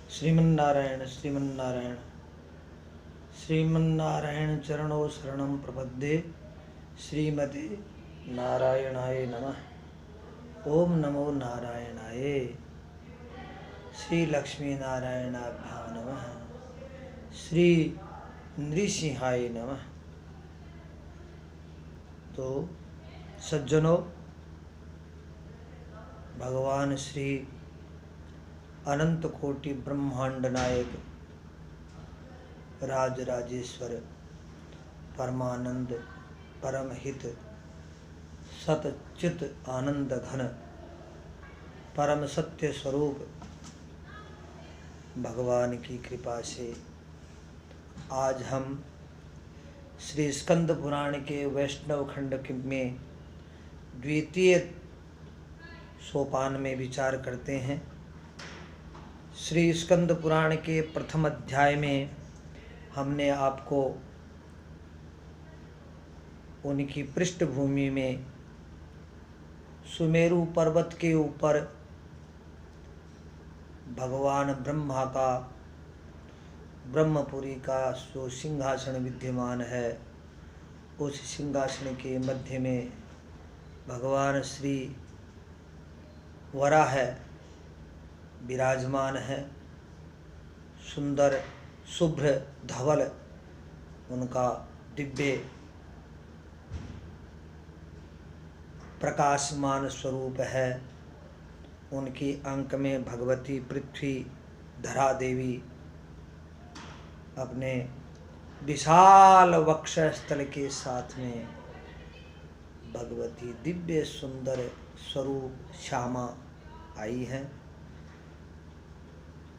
श्रीमन्नारायण श्रीमन्नारायण श्रीमन्नारायण चरणों शरणं प्रपद्ये। श्रीमते नारायणाय नमः। ओम नमो नारायणाय। श्री लक्ष्मी नारायणाभ्यां नमः। श्री नृसिंहाय नमः। तो सज्जनों, भगवान श्री अनंत कोटि ब्रह्मांड नायक राजराजेश्वर परमानंद परमहित सतचित आनंद घन परम सत्य स्वरूप भगवान की कृपा से आज हम श्री स्कंद पुराण के वैष्णव खंड में द्वितीय सोपान में विचार करते हैं। श्री स्कंद पुराण के प्रथम अध्याय में हमने आपको उनकी पृष्ठभूमि में सुमेरु पर्वत के ऊपर भगवान ब्रह्मा का ब्रह्मपुरी का जो सिंहासन विद्यमान है, उस सिंहासन के मध्य में भगवान श्री वराह विराजमान है। सुंदर शुभ्र धवल उनका दिव्य प्रकाशमान स्वरूप है। उनकी अंक में भगवती पृथ्वी धरा देवी अपने विशाल वक्षस्थल के साथ में भगवती दिव्य सुंदर स्वरूप श्यामा आई हैं।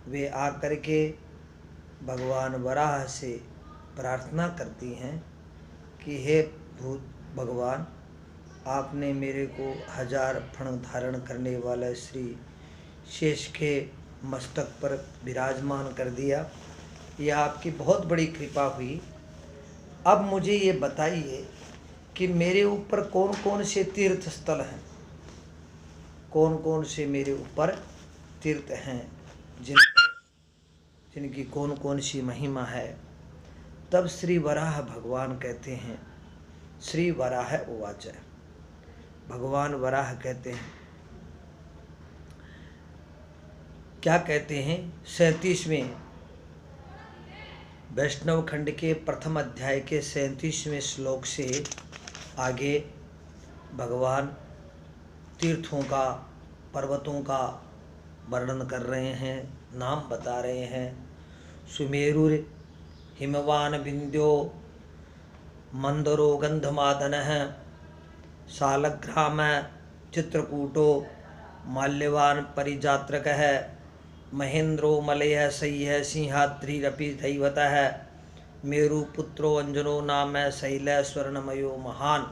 वे आकर के भगवान वराह से प्रार्थना करती हैं कि हे भगवान, आपने मेरे को 1000 फण धारण करने वाला श्री शेष के मस्तक पर विराजमान कर दिया। यह आपकी बहुत बड़ी कृपा हुई। अब मुझे ये बताइए कि मेरे ऊपर कौन कौन से तीर्थ स्थल हैं, कौन कौन से मेरे ऊपर तीर्थ हैं, जिनकी कौन कौन सी महिमा है। तब श्री वराह भगवान कहते हैं, श्री वराह उवाच, भगवान वराह कहते हैं, क्या कहते हैं 37वें वैष्णव खंड के प्रथम अध्याय के 37वें श्लोक से आगे भगवान तीर्थों का, पर्वतों का वर्णन कर रहे हैं, नाम बता रहे हैं। सुमेरुर हिमवान विंध्यो मंदरो गंधमादनः सालग्राम चित्रकूटो माल्यवान परिजात्रकः महेन्द्रो मलयः शय्यः सिंहाद्रिरपि दैवतः मेरुपुत्रो अंजनो नाम शैल स्वर्णमयो महान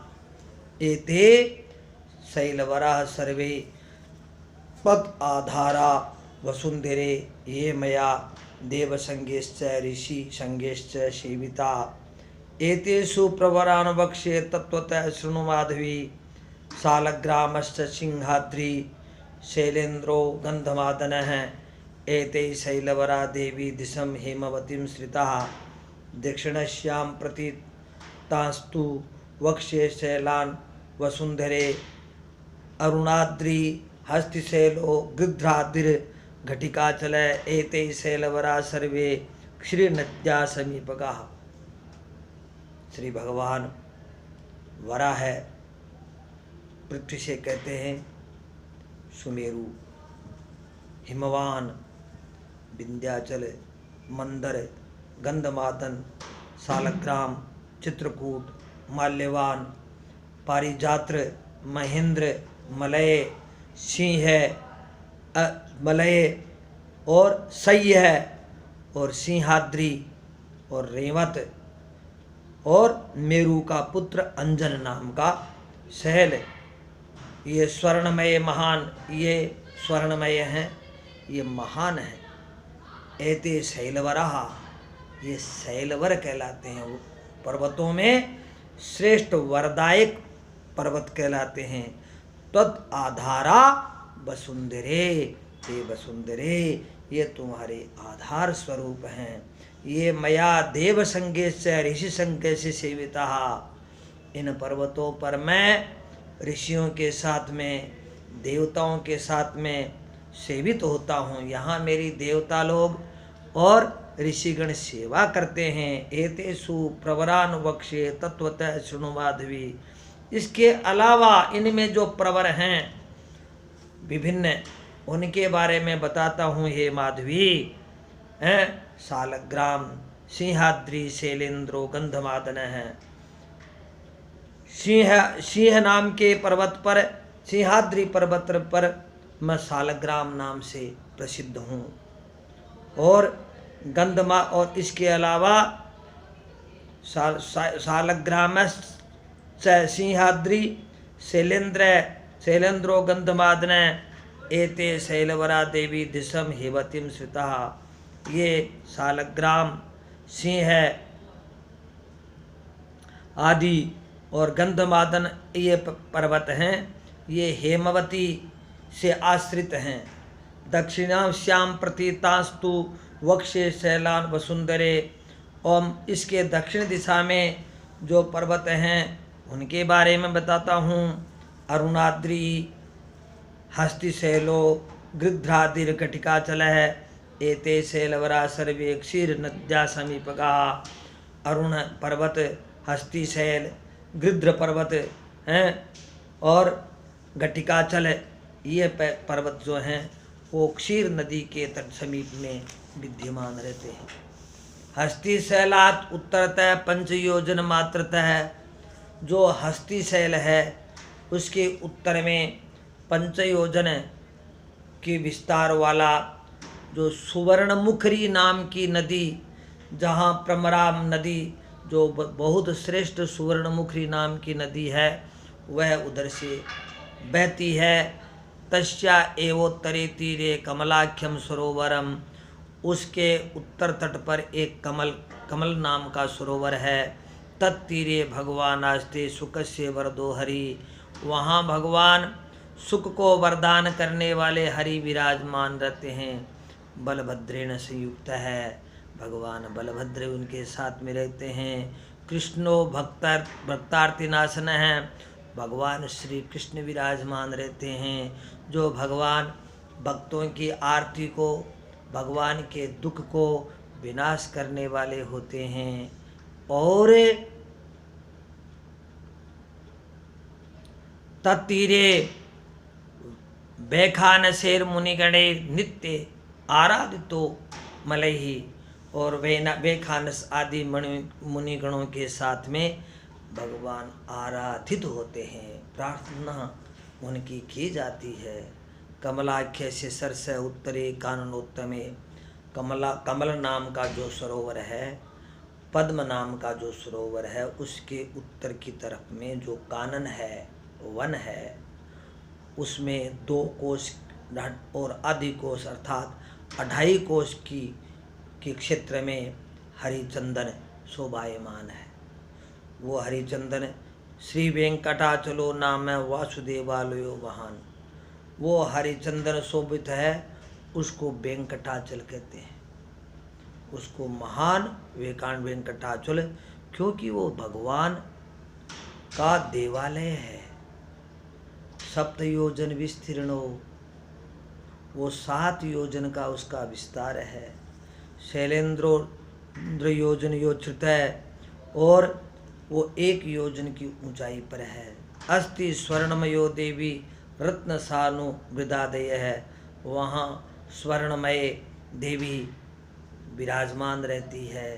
एते शैलवराः सर्वे पद आधारा वसुंधरे ये मया देवसंगेश्च ऋषि संगेश्च सेविता एतेषु प्रवरान् वक्ष्ये तत्त्वतः शृणु माधवी सालग्रामश्च सिंहाद्रि शैलेन्द्रो गंधमादनः एते शैलवरा देवी दिशं हेमवतीं श्रिताः दक्षिणस्यां प्रति तास्तु वक्ष्ये शैलान् वसुंधरे अरुणाद्रि हस्तिशैलो गृध्राद्रि घटिकाचल एते शैलवरा सर्वे क्षीरनद्या समीपगाः। श्री भगवान वराह पृथ्वी से कहते हैं, सुमेरु, हिमवान, विंध्याचल, मंदर, गंधमादन, सालग्राम, चित्रकूट, माल्यवान, पारिजात्र, महेंद्र, मलय, सिंह, मलय और शय्य और सिंहाद्रि और रेवत और मेरु का पुत्र अंजन नाम का शैल, ये स्वर्णमय महान, ये स्वर्णमय हैं, ये महान हैं। एते शैलवराः, ये शैलवर कहलाते हैं। वो पर्वतों में श्रेष्ठ वरदायक पर्वत कहलाते हैं। तद आधारा वसुंधरे, ते वसुंधरे, ये तुम्हारे आधार स्वरूप हैं। ये मया देव संगे से ऋषि संगे से सेविता, इन पर्वतों पर मैं ऋषियों के साथ में, देवताओं के साथ में सेवित होता हूँ। यहाँ मेरी देवता लोग और ऋषिगण सेवा करते हैं। एतेषु प्रवरान वक्षे तत्वतः शृणु माधवी। इसके अलावा इनमें जो प्रवर हैं विभिन्न, उनके बारे में बताता हूँ हे माधवी। हैं सालग्राम, सिंहाद्रि, शैलेंद्रो, गंधमादन है। सिंह नाम के पर्वत पर, सिंहाद्रि पर्वत पर मैं सालग्राम नाम से प्रसिद्ध हूँ। और गंधमा, और इसके अलावा सालग्राम, सिंहाद्रि, शैलेंद्रो, गंधमादन, एते शैलवरा देवी दिशम हेवतिम श्रिता। ये सालग्राम, सिंह आदि और गंधमादन ये पर्वत हैं। ये हेमवती से आश्रित हैं। दक्षिणाश्याम प्रतीतास्तु वक्षे शैलान वसुंधरे। और इसके दक्षिण दिशा में जो पर्वत हैं उनके बारे में बताता हूँ। अरुणाद्रि, हस्तिशैलो, गृध्रादिर्घटिकाचल है। एते शैलवरा सर्वे क्षीर नद्या समीपगा। अरुण पर्वत, हस्तिशैल, गृध्र पर्वत हैं और घटिकाचल, ये पर्वत जो हैं वो क्षीर नदी के तट समीप में विद्यमान रहते हैं। हस्तिशैलात् उत्तरतः 5 योजन मात्रतः। जो हस्तिशैल है उसके उत्तर में 5 योजन की विस्तार वाला जो सुवर्णमुखरी नाम की नदी, जहाँ प्रमराम नदी जो बहुत श्रेष्ठ सुवर्णमुखरी नाम की नदी है, वह उधर से बहती है। तस्या एवोत्तरे तीरे कमलाख्यम सरोवरम। उसके उत्तर तट पर एक कमल नाम का सरोवर है। तत्तीरे भगवान आस्ते सुकस्य वरदो हरि। वहाँ भगवान सुख को वरदान करने वाले हरि विराजमान रहते हैं। बलभद्रेण संयुक्त है, भगवान बलभद्र उनके साथ में रहते हैं। कृष्णो भक्तार्तिनाशन है, भगवान श्री कृष्ण विराजमान रहते हैं, जो भगवान भक्तों की आरती को, भगवान के दुख को विनाश करने वाले होते हैं। और तत्तीरे बैखान शेर मुनिगणे नित्य आराधितो मलही। और बेखानस आदि मुनिगणों के साथ में भगवान आराधित होते हैं, प्रार्थना उनकी की जाती है। कमलाख्य से सरस उत्तरे काननोत्तमे। कमल नाम का जो सरोवर है, पद्म नाम का जो सरोवर है, उसके उत्तर की तरफ में जो कानन है, वन है, उसमें 2 कोस और आधि कोस अर्थात 2.5 कोस की क्षेत्र में हरिचंदन शोभायमान है। वो हरिचंदन श्री वेंकटाचलो नाम वासुदेवालयो महान। वो हरिचंदन शोभित है, उसको वेंकटाचल कहते हैं। उसको महान वेंकटाचल, क्योंकि वो भगवान का देवालय है। 7 योजन विस्तीर्णो, वो 7 योजन का उसका विस्तार है। शैलेंद्र योजन योचित है, और वो 1 योजन की ऊंचाई पर है। अस्ति स्वर्णमयो देवी रत्न सानु वृदादय है। वहाँ स्वर्णमय देवी विराजमान रहती है।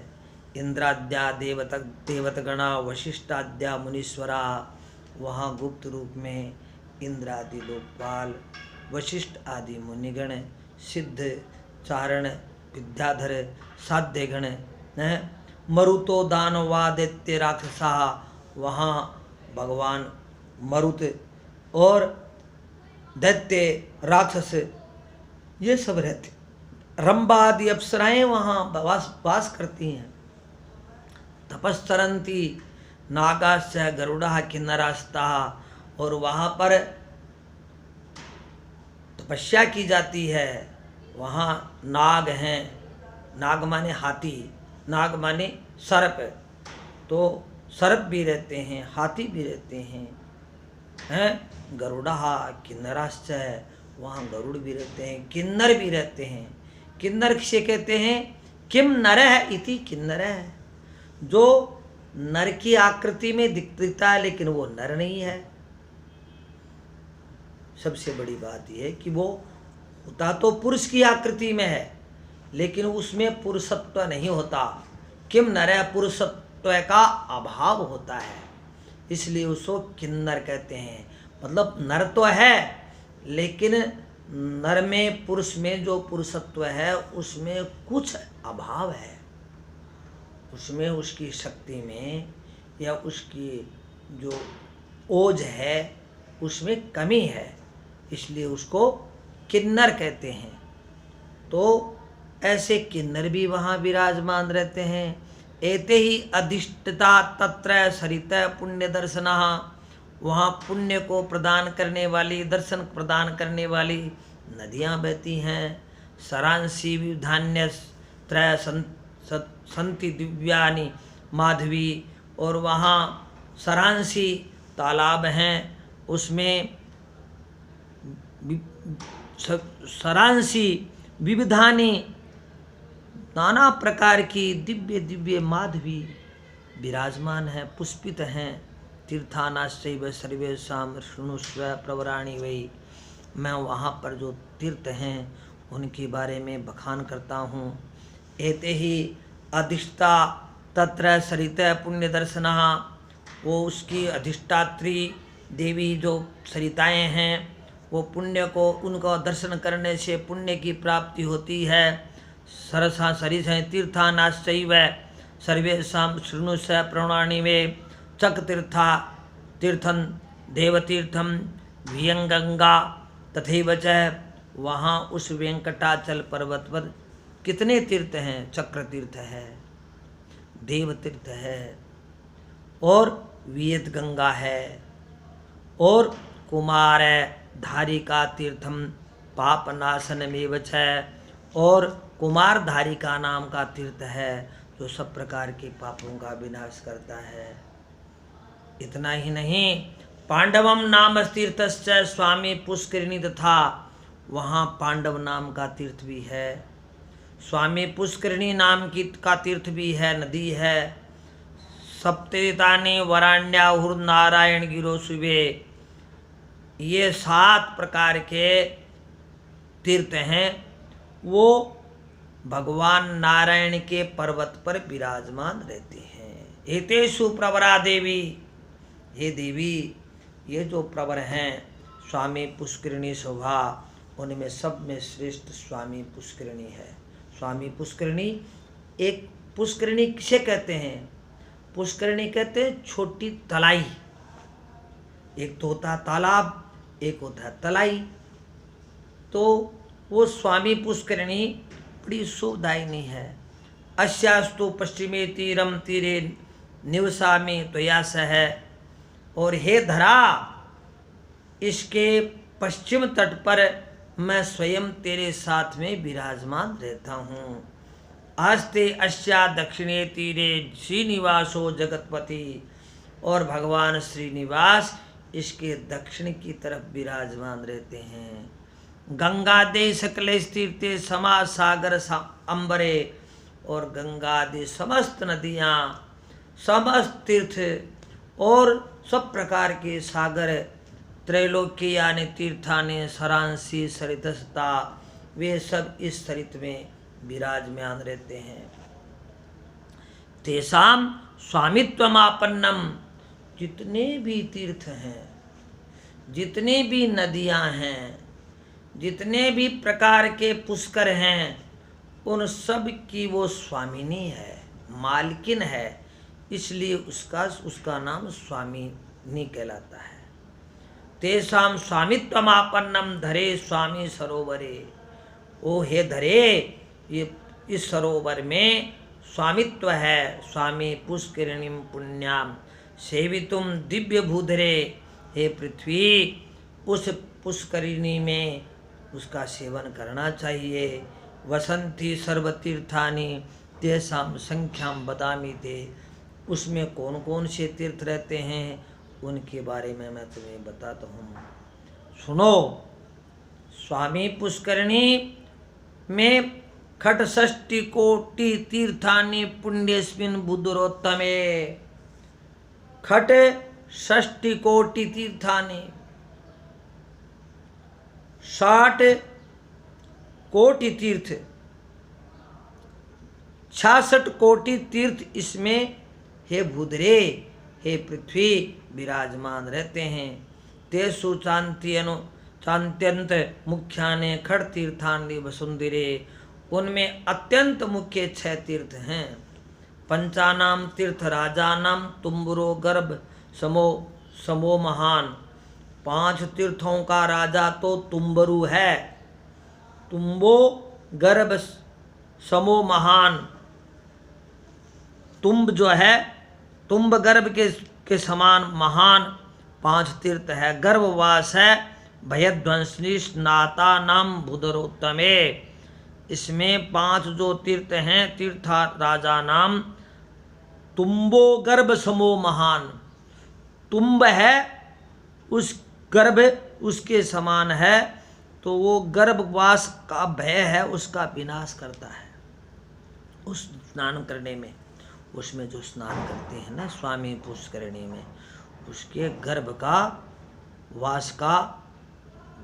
इंद्राद्या देवतगणा वशिष्ठाद्या मुनीश्वरा। वहाँ गुप्त रूप में इंद्रादि लोकपाल, वशिष्ठ आदि मुनिगण, सिद्ध, चारण, विद्याधर, साध्यगण, मरुतो दानवादित्य राक्षसा। वहाँ भगवान मरुत और दैत्य राक्षस ये सब रहते। रंभा आदि अप्सराएं वहाँ वास करती हैं। तपस्सरंती नागास्य गरुड़ा किन्नरास्ता। और वहाँ पर तपस्या की जाती है, वहाँ नाग हैं, नाग माने हाथी, नाग माने सर्प, तो सर्प भी रहते हैं, हाथी भी रहते हैं गरुड़ा किन्नराश्च, वहाँ गरुड़ भी रहते हैं, किन्नर भी रहते हैं। किन्नर किसे कहते हैं? किम नरः इति किन्नरः, जो नर की आकृति में दिखता है लेकिन वो नर नहीं है। सबसे बड़ी बात यह है कि वो होता तो पुरुष की आकृति में है लेकिन उसमें पुरुषत्व नहीं होता। किम नरः, पुरुषत्व का अभाव होता है, इसलिए उसको किन्नर कहते हैं। मतलब नर तो है लेकिन नर में, पुरुष में जो पुरुषत्व है उसमें कुछ अभाव है, उसमें उसकी शक्ति में या उसकी जो ओज है उसमें कमी है, इसलिए उसको किन्नर कहते हैं। तो ऐसे किन्नर भी वहाँ विराजमान रहते हैं। एते ही अधिष्ठिता तत्र सरित पुण्य दर्शनः, वहाँ पुण्य को प्रदान करने वाली, दर्शन प्रदान करने वाली नदियाँ बहती हैं। सरांसी विधान्य त्रय संति दिव्यानि माधवी, और वहाँ सरांसी तालाब हैं, उसमें सरांसी विविधानि, नाना प्रकार की दिव्य दिव्य माधवी विराजमान है, पुष्पित हैं। तीर्थानाश्चैव सर्वेषां शृणुष्व प्रवराणि वै, मैं वहाँ पर जो तीर्थ हैं उनके बारे में बखान करता हूँ। एते ही अधिष्ठा तत्र सरित पुण्य दर्शनः, वो उसकी अधिष्ठात्री देवी जो सरिताएँ हैं वो पुण्य को, उनका दर्शन करने से पुण्य की प्राप्ति होती है। सरसा सरिस हैं तीर्थानाश्चैव सर्वेषां शृणुष्व प्रवराणि वै, चक तीर्था तीर्थं देवतीर्थम वियंगंगा तथैव च, वहाँ उस वेंकटाचल पर्वत पर कितने तीर्थ हैं? चक्र तीर्थ है, देव तीर्थ है, और वियत गंगा है, और कुमार धारिका तीर्थम पापनाशनमेव च, और कुमार धारिका नाम का तीर्थ है जो सब प्रकार के पापों का विनाश करता है। इतना ही नहीं, पांडवम नाम तीर्थश्च स्वामी पुष्करिणी तथा, वहाँ पांडव नाम का तीर्थ भी है, स्वामी पुष्करिणी नाम की का तीर्थ भी है, नदी है। सप्ततीर्थानि वराण्याहुर नारायण गिरो शुभे, ये 7 प्रकार के तीर्थ हैं, वो भगवान नारायण के पर्वत पर विराजमान रहते हैं। एतेषु प्रवरा देवी, हे देवी, ये जो प्रवर हैं स्वामी पुष्करिणी शोभा, उनमें सब में श्रेष्ठ स्वामी पुष्करिणी है। स्वामी पुष्करिणी, एक पुष्करिणी किसे कहते हैं? पुष्करिणी कहते हैं छोटी तलाई, एक तो होता तालाब, एक होता है तलाई। तो वो स्वामी पुष्करिणी बड़ी शोभदायिनी है। अस्यास्तु पश्चिमे तीरम तीरे निवसामि त्वया सह, और हे धरा, इसके पश्चिम तट पर मैं स्वयं तेरे साथ में विराजमान रहता हूँ। आस्ते अस्या दक्षिणे तीरे श्रीनिवासो जगतपति, और भगवान श्रीनिवास इसके दक्षिण की तरफ विराजमान रहते हैं। गंगा दे सकले तीर्थे समा सागर अंबरे, और गंगा दे समस्त नदियाँ, समस्त तीर्थ और सब प्रकार के सागर, त्रैलोक्य यानी तीर्थानि सरांसी सरितस्ता, वे सब इस सरित में विराजमान रहते हैं। तेषाम स्वामित्वमापन्नम, जितने भी तीर्थ हैं, जितने भी नदियां हैं, जितने भी प्रकार के पुष्कर हैं, उन सब की वो स्वामिनी है, मालकिन है, इसलिए उसका नाम स्वामिनी कहलाता है। तेषाम स्वामित्वमापन्नम धरे स्वामी सरोवरे, ओ हे धरे, ये इस सरोवर में स्वामित्व है। स्वामी पुष्करिणीं पुण्याम सेवितुम दिव्य भूधरे, हे पृथ्वी, उस पुष्करिणी में उसका सेवन करना चाहिए। वसंती सर्वतीर्थानि तेषां संख्याम बदामि ते। उसमें कौन कौन से तीर्थ रहते हैं उनके बारे में मैं तुम्हें बताता हूँ, सुनो। स्वामी पुष्करणी में खट षष्टि कोटि तीर्थानि पुण्यस्मिन् बुद्धरोत्तमे। खट षष्टि कोटि तीर्थानि, 60 कोटि तीर्थ, 66 कोटि तीर्थ इसमें हे भूधरे, हे पृथ्वी विराजमान रहते हैं। तेषु चान्त्यंत मुख्याने खड़ तीर्थानि वसुंधरे। उनमें अत्यंत मुख्य 6 तीर्थ हैं। पंचानाम तीर्थ राजानाम तुम्बरो गर्भ समो महान। 5 तीर्थों का राजा तो तुम्बरु है। तुम्बो गर्भ समो महान। तुम्ब जो है, तुम्ब गर्भ के समान महान 5 तीर्थ है। गर्भवास है भयध्वंसनी स्नाता नाम बुधरोत्तमे। इसमें 5 जो तीर्थ हैं, तीर्था राजा नाम तुम्बो गर्भ समो महान। तुम्ब है, उस गर्भ उसके समान है, तो वो गर्भवास का भय है, उसका विनाश करता है। उस स्नान करने में, उसमें जो स्नान करते हैं ना स्वामी पुष्करणी में, उसके गर्भ का वास का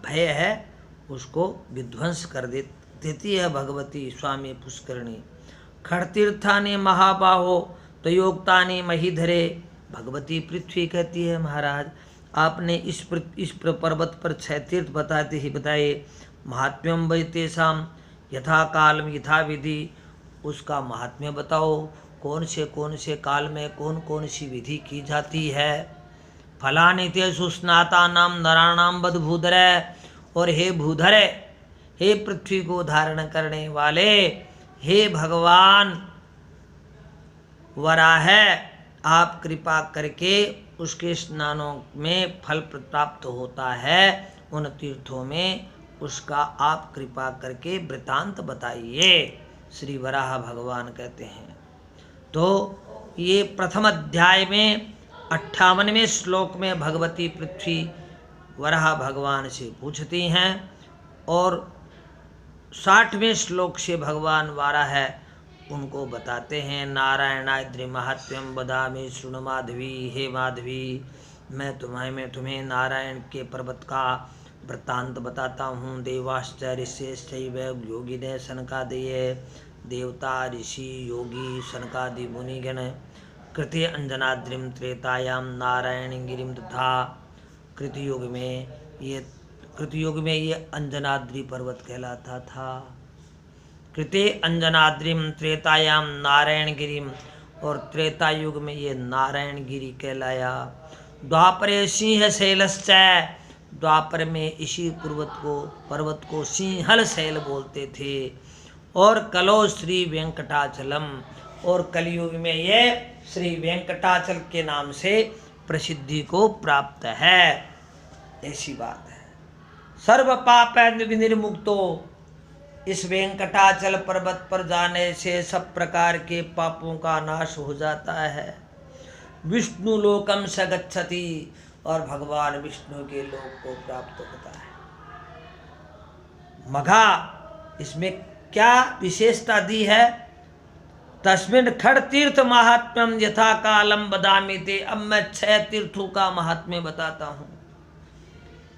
भय है, उसको विध्वंस कर देती है भगवती स्वामी पुष्करणी। खड़तीर्थानि महाबाहो तयोक्तानि महीधरे। भगवती पृथ्वी कहती है, महाराज आपने इस पर्वत पर 6 तीर्थ बताए। महात्म्यम वै तेषां यथा कालम यथा विधि। उसका महात्म्य बताओ, कौन से काल में कौन कौन सी विधि की जाती है। फलानि तेषु स्नातानां नराणां वद भूधरे। और हे भूधरे, हे पृथ्वी को धारण करने वाले, हे भगवान वराह, आप कृपा करके उसके स्नानों में फल प्राप्त होता है। उन तीर्थों में उसका आप कृपा करके वृतांत बताइए। श्री वराह भगवान कहते हैं। तो ये प्रथम अध्याय में 58वें श्लोक में भगवती पृथ्वी वराह भगवान से पूछती हैं, और 60वें श्लोक से भगवान वराह उनको बताते हैं। नारायणाद्रि महात्म्यम बदामि शृणु माधवी। हे माधवी, मैं तुम्हें नारायण के पर्वत का वृत्तांत बताता हूँ। देवाश्चर्य श्रेष्ठैव योगिने सनकादये। देवता ऋषि योगी सनकादि मुनिगण कृते अंजनाद्रिम त्रेतायां नारायण गिरिम तथा। कृतयुग में ये अंजनाद्रि पर्वत कहलाता था। कृते अंजनाद्रिम त्रेतायां नारायण गिरिम, और त्रेता युग में ये नारायण गिरी कहलाया। द्वापरे सिंह शैलश्च। द्वापर में इसी पर्वत को सिंहल शैल बोलते थे। और कलो श्री वेंकटाचलम, और कलयुग में ये श्री वेंकटाचल के नाम से प्रसिद्धि को प्राप्त है। ऐसी बात है। सर्व पाप विनिर्मुक्तो। इस वेंकटाचल पर्वत पर जाने से सब प्रकार के पापों का नाश हो जाता है। विष्णु लोकम स गच्छति, और भगवान विष्णु के लोक को प्राप्त होता है। मघा, इसमें क्या विशेषता दी है? तस्मिन् खड़ तीर्थ महात्म्यम यथा कालम बदामि ते। अब मैं 6 तीर्थों का महात्म्य बताता हूँ।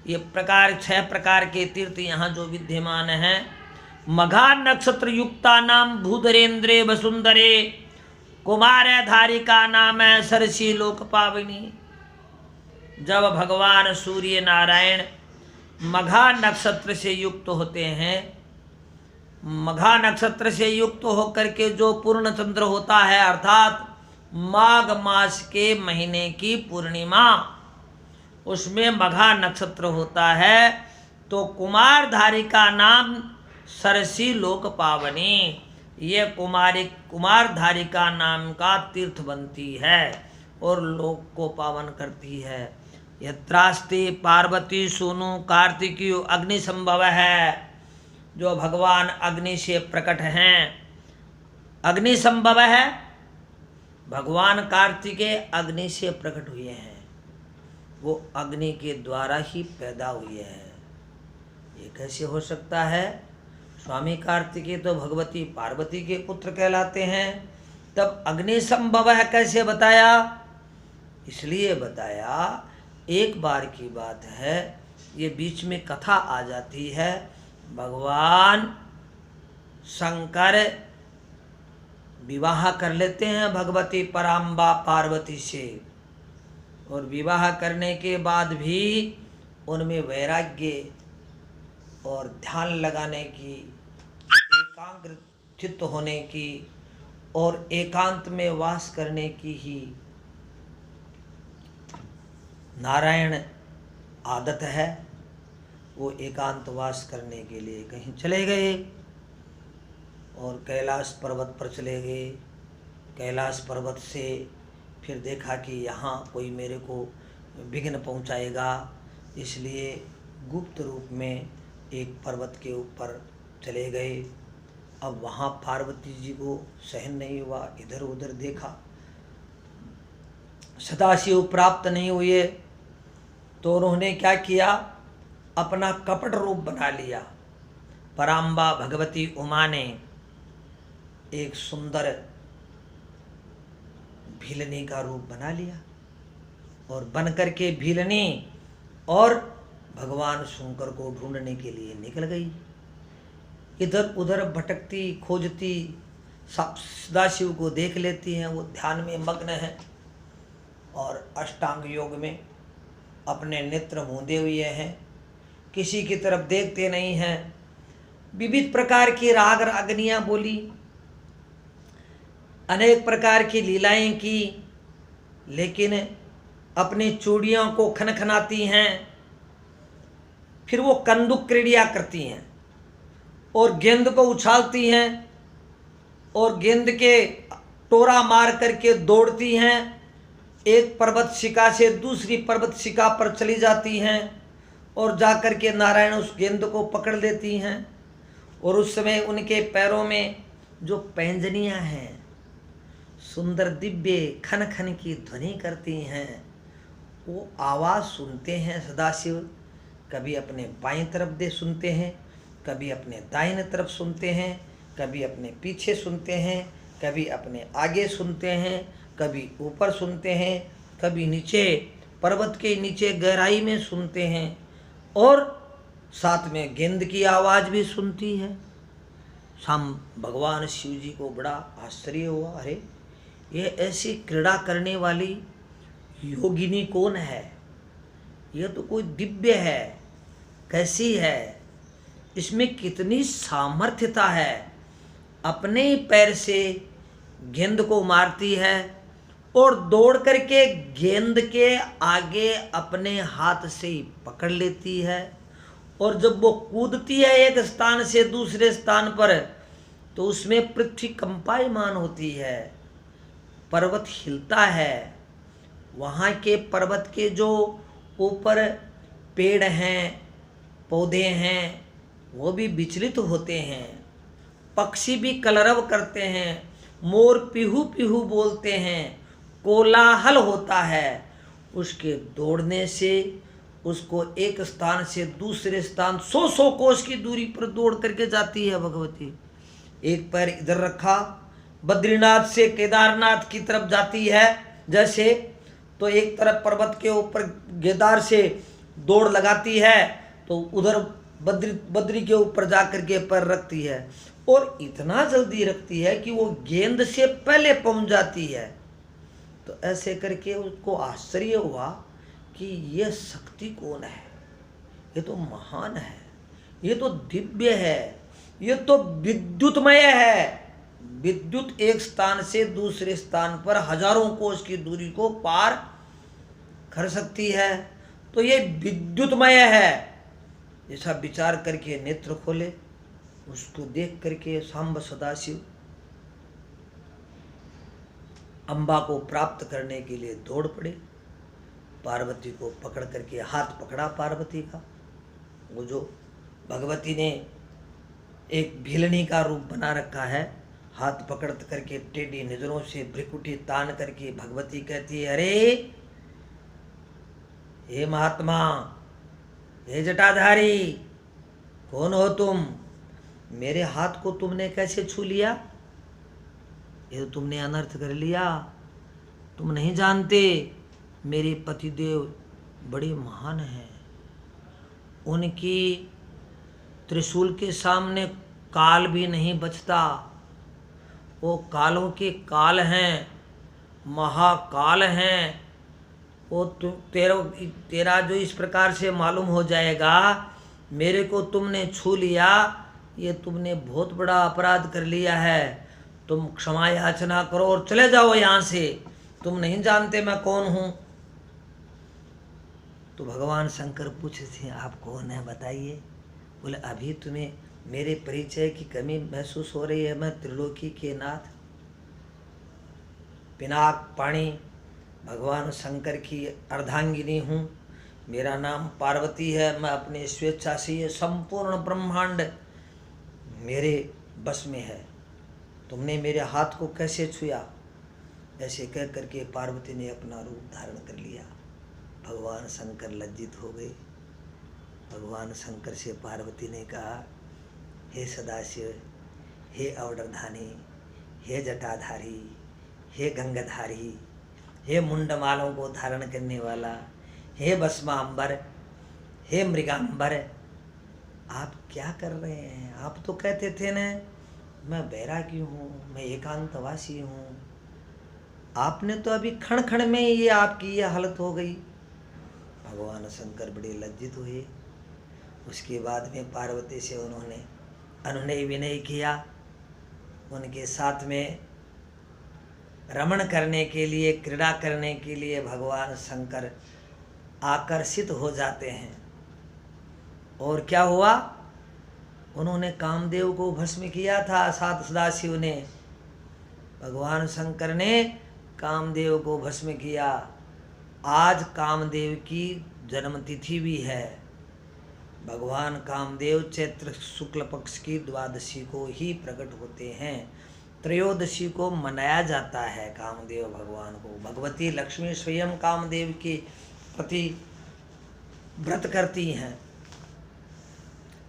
ये 6 प्रकार के तीर्थ यहाँ जो विद्यमान हैं। मघा नक्षत्र युक्ता नाम भूधरेन्द्रे वसुंधरे। कुमार धारिका नाम है सरसी लोक पावनी। जब भगवान सूर्य नारायण मघा नक्षत्र से युक्त होते हैं, मघा नक्षत्र से युक्त होकर के जो पूर्ण चंद्र होता है, अर्थात माघ मास के महीने की पूर्णिमा, उसमें मघा नक्षत्र होता है। तो कुमार धारिका नाम सरसी लोक पावनी, ये कुमार धारिका नाम का तीर्थ बनती है और लोक को पावन करती है। यत्रास्ति पार्वती सोनु कार्तिकीय अग्नि संभव है। जो भगवान अग्नि से प्रकट हैं। अग्नि संभव है, भगवान कार्तिकेय अग्नि से प्रकट हुए हैं, वो अग्नि के द्वारा ही पैदा हुए हैं। ये कैसे हो सकता है? स्वामी कार्तिकेय तो भगवती पार्वती के पुत्र कहलाते हैं, तब अग्नि संभव है कैसे बताया? इसलिए बताया, एक बार की बात है, ये बीच में कथा आ जाती है। भगवान शंकर विवाह कर लेते हैं भगवती पराम्बा पार्वती से, और विवाह करने के बाद भी उनमें वैराग्य और ध्यान लगाने की, एकाग्र चित्त होने की और एकांत में वास करने की ही नारायण आदत है। वो एकांत वास करने के लिए कहीं चले गए और कैलाश पर्वत पर चले गए। कैलाश पर्वत से फिर देखा कि यहाँ कोई मेरे को विघ्न पहुँचाएगा, इसलिए गुप्त रूप में एक पर्वत के ऊपर चले गए। अब वहाँ पार्वती जी को सहन नहीं हुआ, इधर उधर देखा, सदाशिव प्राप्त नहीं हुए, तो उन्होंने क्या किया, अपना कपट रूप बना लिया। पराम्बा भगवती उमा ने एक सुंदर भीलनी का रूप बना लिया और बन करके भीलनी और भगवान शंकर को ढूंढने के लिए निकल गई। इधर उधर भटकती खोजती सदाशिव को देख लेती हैं, वो ध्यान में मग्न है और अष्टांग योग में अपने नेत्र मूंदे हुए हैं, किसी की तरफ देखते नहीं हैं। विविध प्रकार की राग रागनियाँ बोली, अनेक प्रकार की लीलाएं की, लेकिन अपनी चूड़ियों को खनखनाती हैं। फिर वो कंदुक क्रीड़ा करती हैं और गेंद को उछालती हैं और गेंद के टोरा मार करके दौड़ती हैं, एक पर्वत शिखा से दूसरी पर्वत शिखा पर चली जाती हैं और जाकर के नारायण उस गेंद को पकड़ लेती हैं। और उस समय उनके पैरों में जो पैंजनियाँ हैं, सुंदर दिव्य खन खन की ध्वनि करती हैं, वो आवाज़ सुनते हैं सदाशिव। कभी अपने बाईं तरफ दे सुनते हैं, कभी अपने दाहिने तरफ सुनते हैं, कभी अपने पीछे सुनते हैं, कभी अपने आगे सुनते हैं, कभी ऊपर सुनते हैं, कभी नीचे पर्वत के नीचे गहराई में सुनते हैं, और साथ में गेंद की आवाज़ भी सुनती है। शाम भगवान शिव जी को बड़ा आश्चर्य हुआ, अरे ये ऐसी क्रीड़ा करने वाली योगिनी कौन है? ये तो कोई दिव्य है, कैसी है? इसमें कितनी सामर्थ्यता है, अपने ही पैर से गेंद को मारती है और दौड़ करके गेंद के आगे अपने हाथ से ही पकड़ लेती है, और जब वो कूदती है एक स्थान से दूसरे स्थान पर, तो उसमें पृथ्वी कंपायमान होती है, पर्वत हिलता है। वहाँ के पर्वत के जो ऊपर पेड़ हैं, पौधे हैं, वो भी विचलित होते हैं, पक्षी भी कलरव करते हैं, मोर पिहू पिहू बोलते हैं, कोलाहल होता है। उसके दौड़ने से उसको एक स्थान से दूसरे स्थान 100 कोस की दूरी पर दौड़ करके जाती है भगवती। एक पैर इधर रखा, बद्रीनाथ से केदारनाथ की तरफ जाती है जैसे, तो एक तरफ पर्वत के ऊपर केदार से दौड़ लगाती है, तो उधर बद्री के ऊपर जा कर के पैर रखती है, और इतना जल्दी रखती है कि वो गेंद से पहले पहुंच जाती है। तो ऐसे करके उसको आश्चर्य हुआ कि ये शक्ति कौन है? ये तो महान है, ये तो दिव्य है, ये तो विद्युतमय है। विद्युत एक स्थान से दूसरे स्थान पर हजारों कोस की दूरी को पार कर सकती है, तो ये विद्युतमय है। ऐसा विचार करके नेत्र खोले, उसको देख करके सांब सदाशिव अम्बा को प्राप्त करने के लिए दौड़ पड़े। पार्वती को पकड़ करके हाथ पकड़ा पार्वती का, वो जो भगवती ने एक भीलनी का रूप बना रखा है। हाथ पकड़ करके टेढ़ी नजरों से भ्रिकुटी तान करके भगवती कहती है, अरे हे महात्मा, हे जटाधारी, कौन हो तुम? मेरे हाथ को तुमने कैसे छू लिया? ये तो तुमने अनर्थ कर लिया। तुम नहीं जानते मेरे पतिदेव बड़े महान हैं। उनकी त्रिशूल के सामने काल भी नहीं बचता। वो कालों के काल हैं, महाकाल हैं। वो तेरा जो इस प्रकार से मालूम हो जाएगा मेरे को तुमने छू लिया, ये तुमने बहुत बड़ा अपराध कर लिया है। तुम क्षमा याचना करो और चले जाओ यहाँ से। तुम नहीं जानते मैं कौन हूँ। तो भगवान शंकर पूछते थे, आप कौन है बताइए। बोले, अभी तुम्हें मेरे परिचय की कमी महसूस हो रही है। मैं त्रिलोकी के नाथ पिनाक पाणी भगवान शंकर की अर्धांगिनी हूँ। मेरा नाम पार्वती है। मैं अपनी स्वेच्छा से ये संपूर्ण ब्रह्मांड मेरे बस में है। तुमने मेरे हाथ को कैसे छुआ? ऐसे कह करके पार्वती ने अपना रूप धारण कर लिया। भगवान शंकर लज्जित हो गए। भगवान शंकर से पार्वती ने कहा, हे सदाशिव, हे अवडरधानी, हे जटाधारी, हे गंगाधारी, हे मुंडमालों को धारण करने वाला, हे भस्मांबर, हे मृगांबर, आप क्या कर रहे हैं? आप तो कहते थे न मैं बैरागी हूँ, मैं एकांतवासी हूँ। आपने तो अभी क्षण क्षण में ये आपकी ये हालत हो गई। भगवान शंकर बड़े लज्जित हुए। उसके बाद में पार्वती से उन्होंने अनुनय विनय किया। उनके साथ में रमण करने के लिए, क्रीड़ा करने के लिए भगवान शंकर आकर्षित हो जाते हैं। और क्या हुआ? उन्होंने कामदेव को भस्म किया था। सात सदाशिव ने, भगवान शंकर ने कामदेव को भस्म किया। आज कामदेव की जन्मतिथि भी है। भगवान कामदेव चैत्र शुक्ल पक्ष की द्वादशी को ही प्रकट होते हैं। त्रयोदशी को मनाया जाता है कामदेव भगवान को। भगवती लक्ष्मी स्वयं कामदेव के प्रति व्रत करती हैं।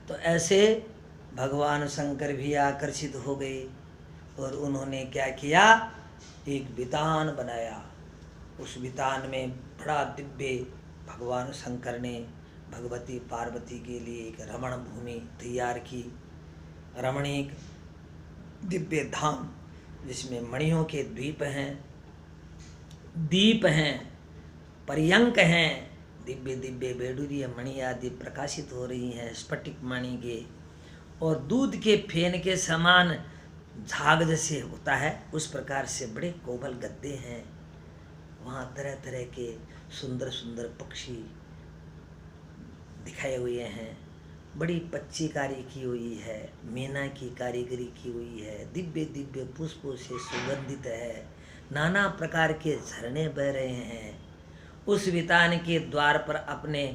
तो ऐसे भगवान शंकर भी आकर्षित हो गए और उन्होंने क्या किया, एक वितान बनाया। उस वितान में बड़ा दिव्य भगवान शंकर ने भगवती पार्वती के लिए एक रमण भूमि तैयार की। रमणीक दिव्य धाम जिसमें मणियों के द्वीप हैं, दीप हैं, पर्यंक हैं, दिव्य दिव्य बेडूरीय मणि आदि प्रकाशित हो रही हैं स्फटिक मणि के, और दूध के फेन के समान झाग जैसे होता है उस प्रकार से बड़े कोमल गद्दे हैं। वहाँ तरह तरह के सुंदर सुंदर पक्षी दिखाए हुए हैं। बड़ी पच्चीकारी की हुई है, मीना की कारीगरी की हुई है। दिव्य दिव्य पुष्पों से सुगंधित है। नाना प्रकार के झरने बह रहे हैं। उस वितान के द्वार पर अपने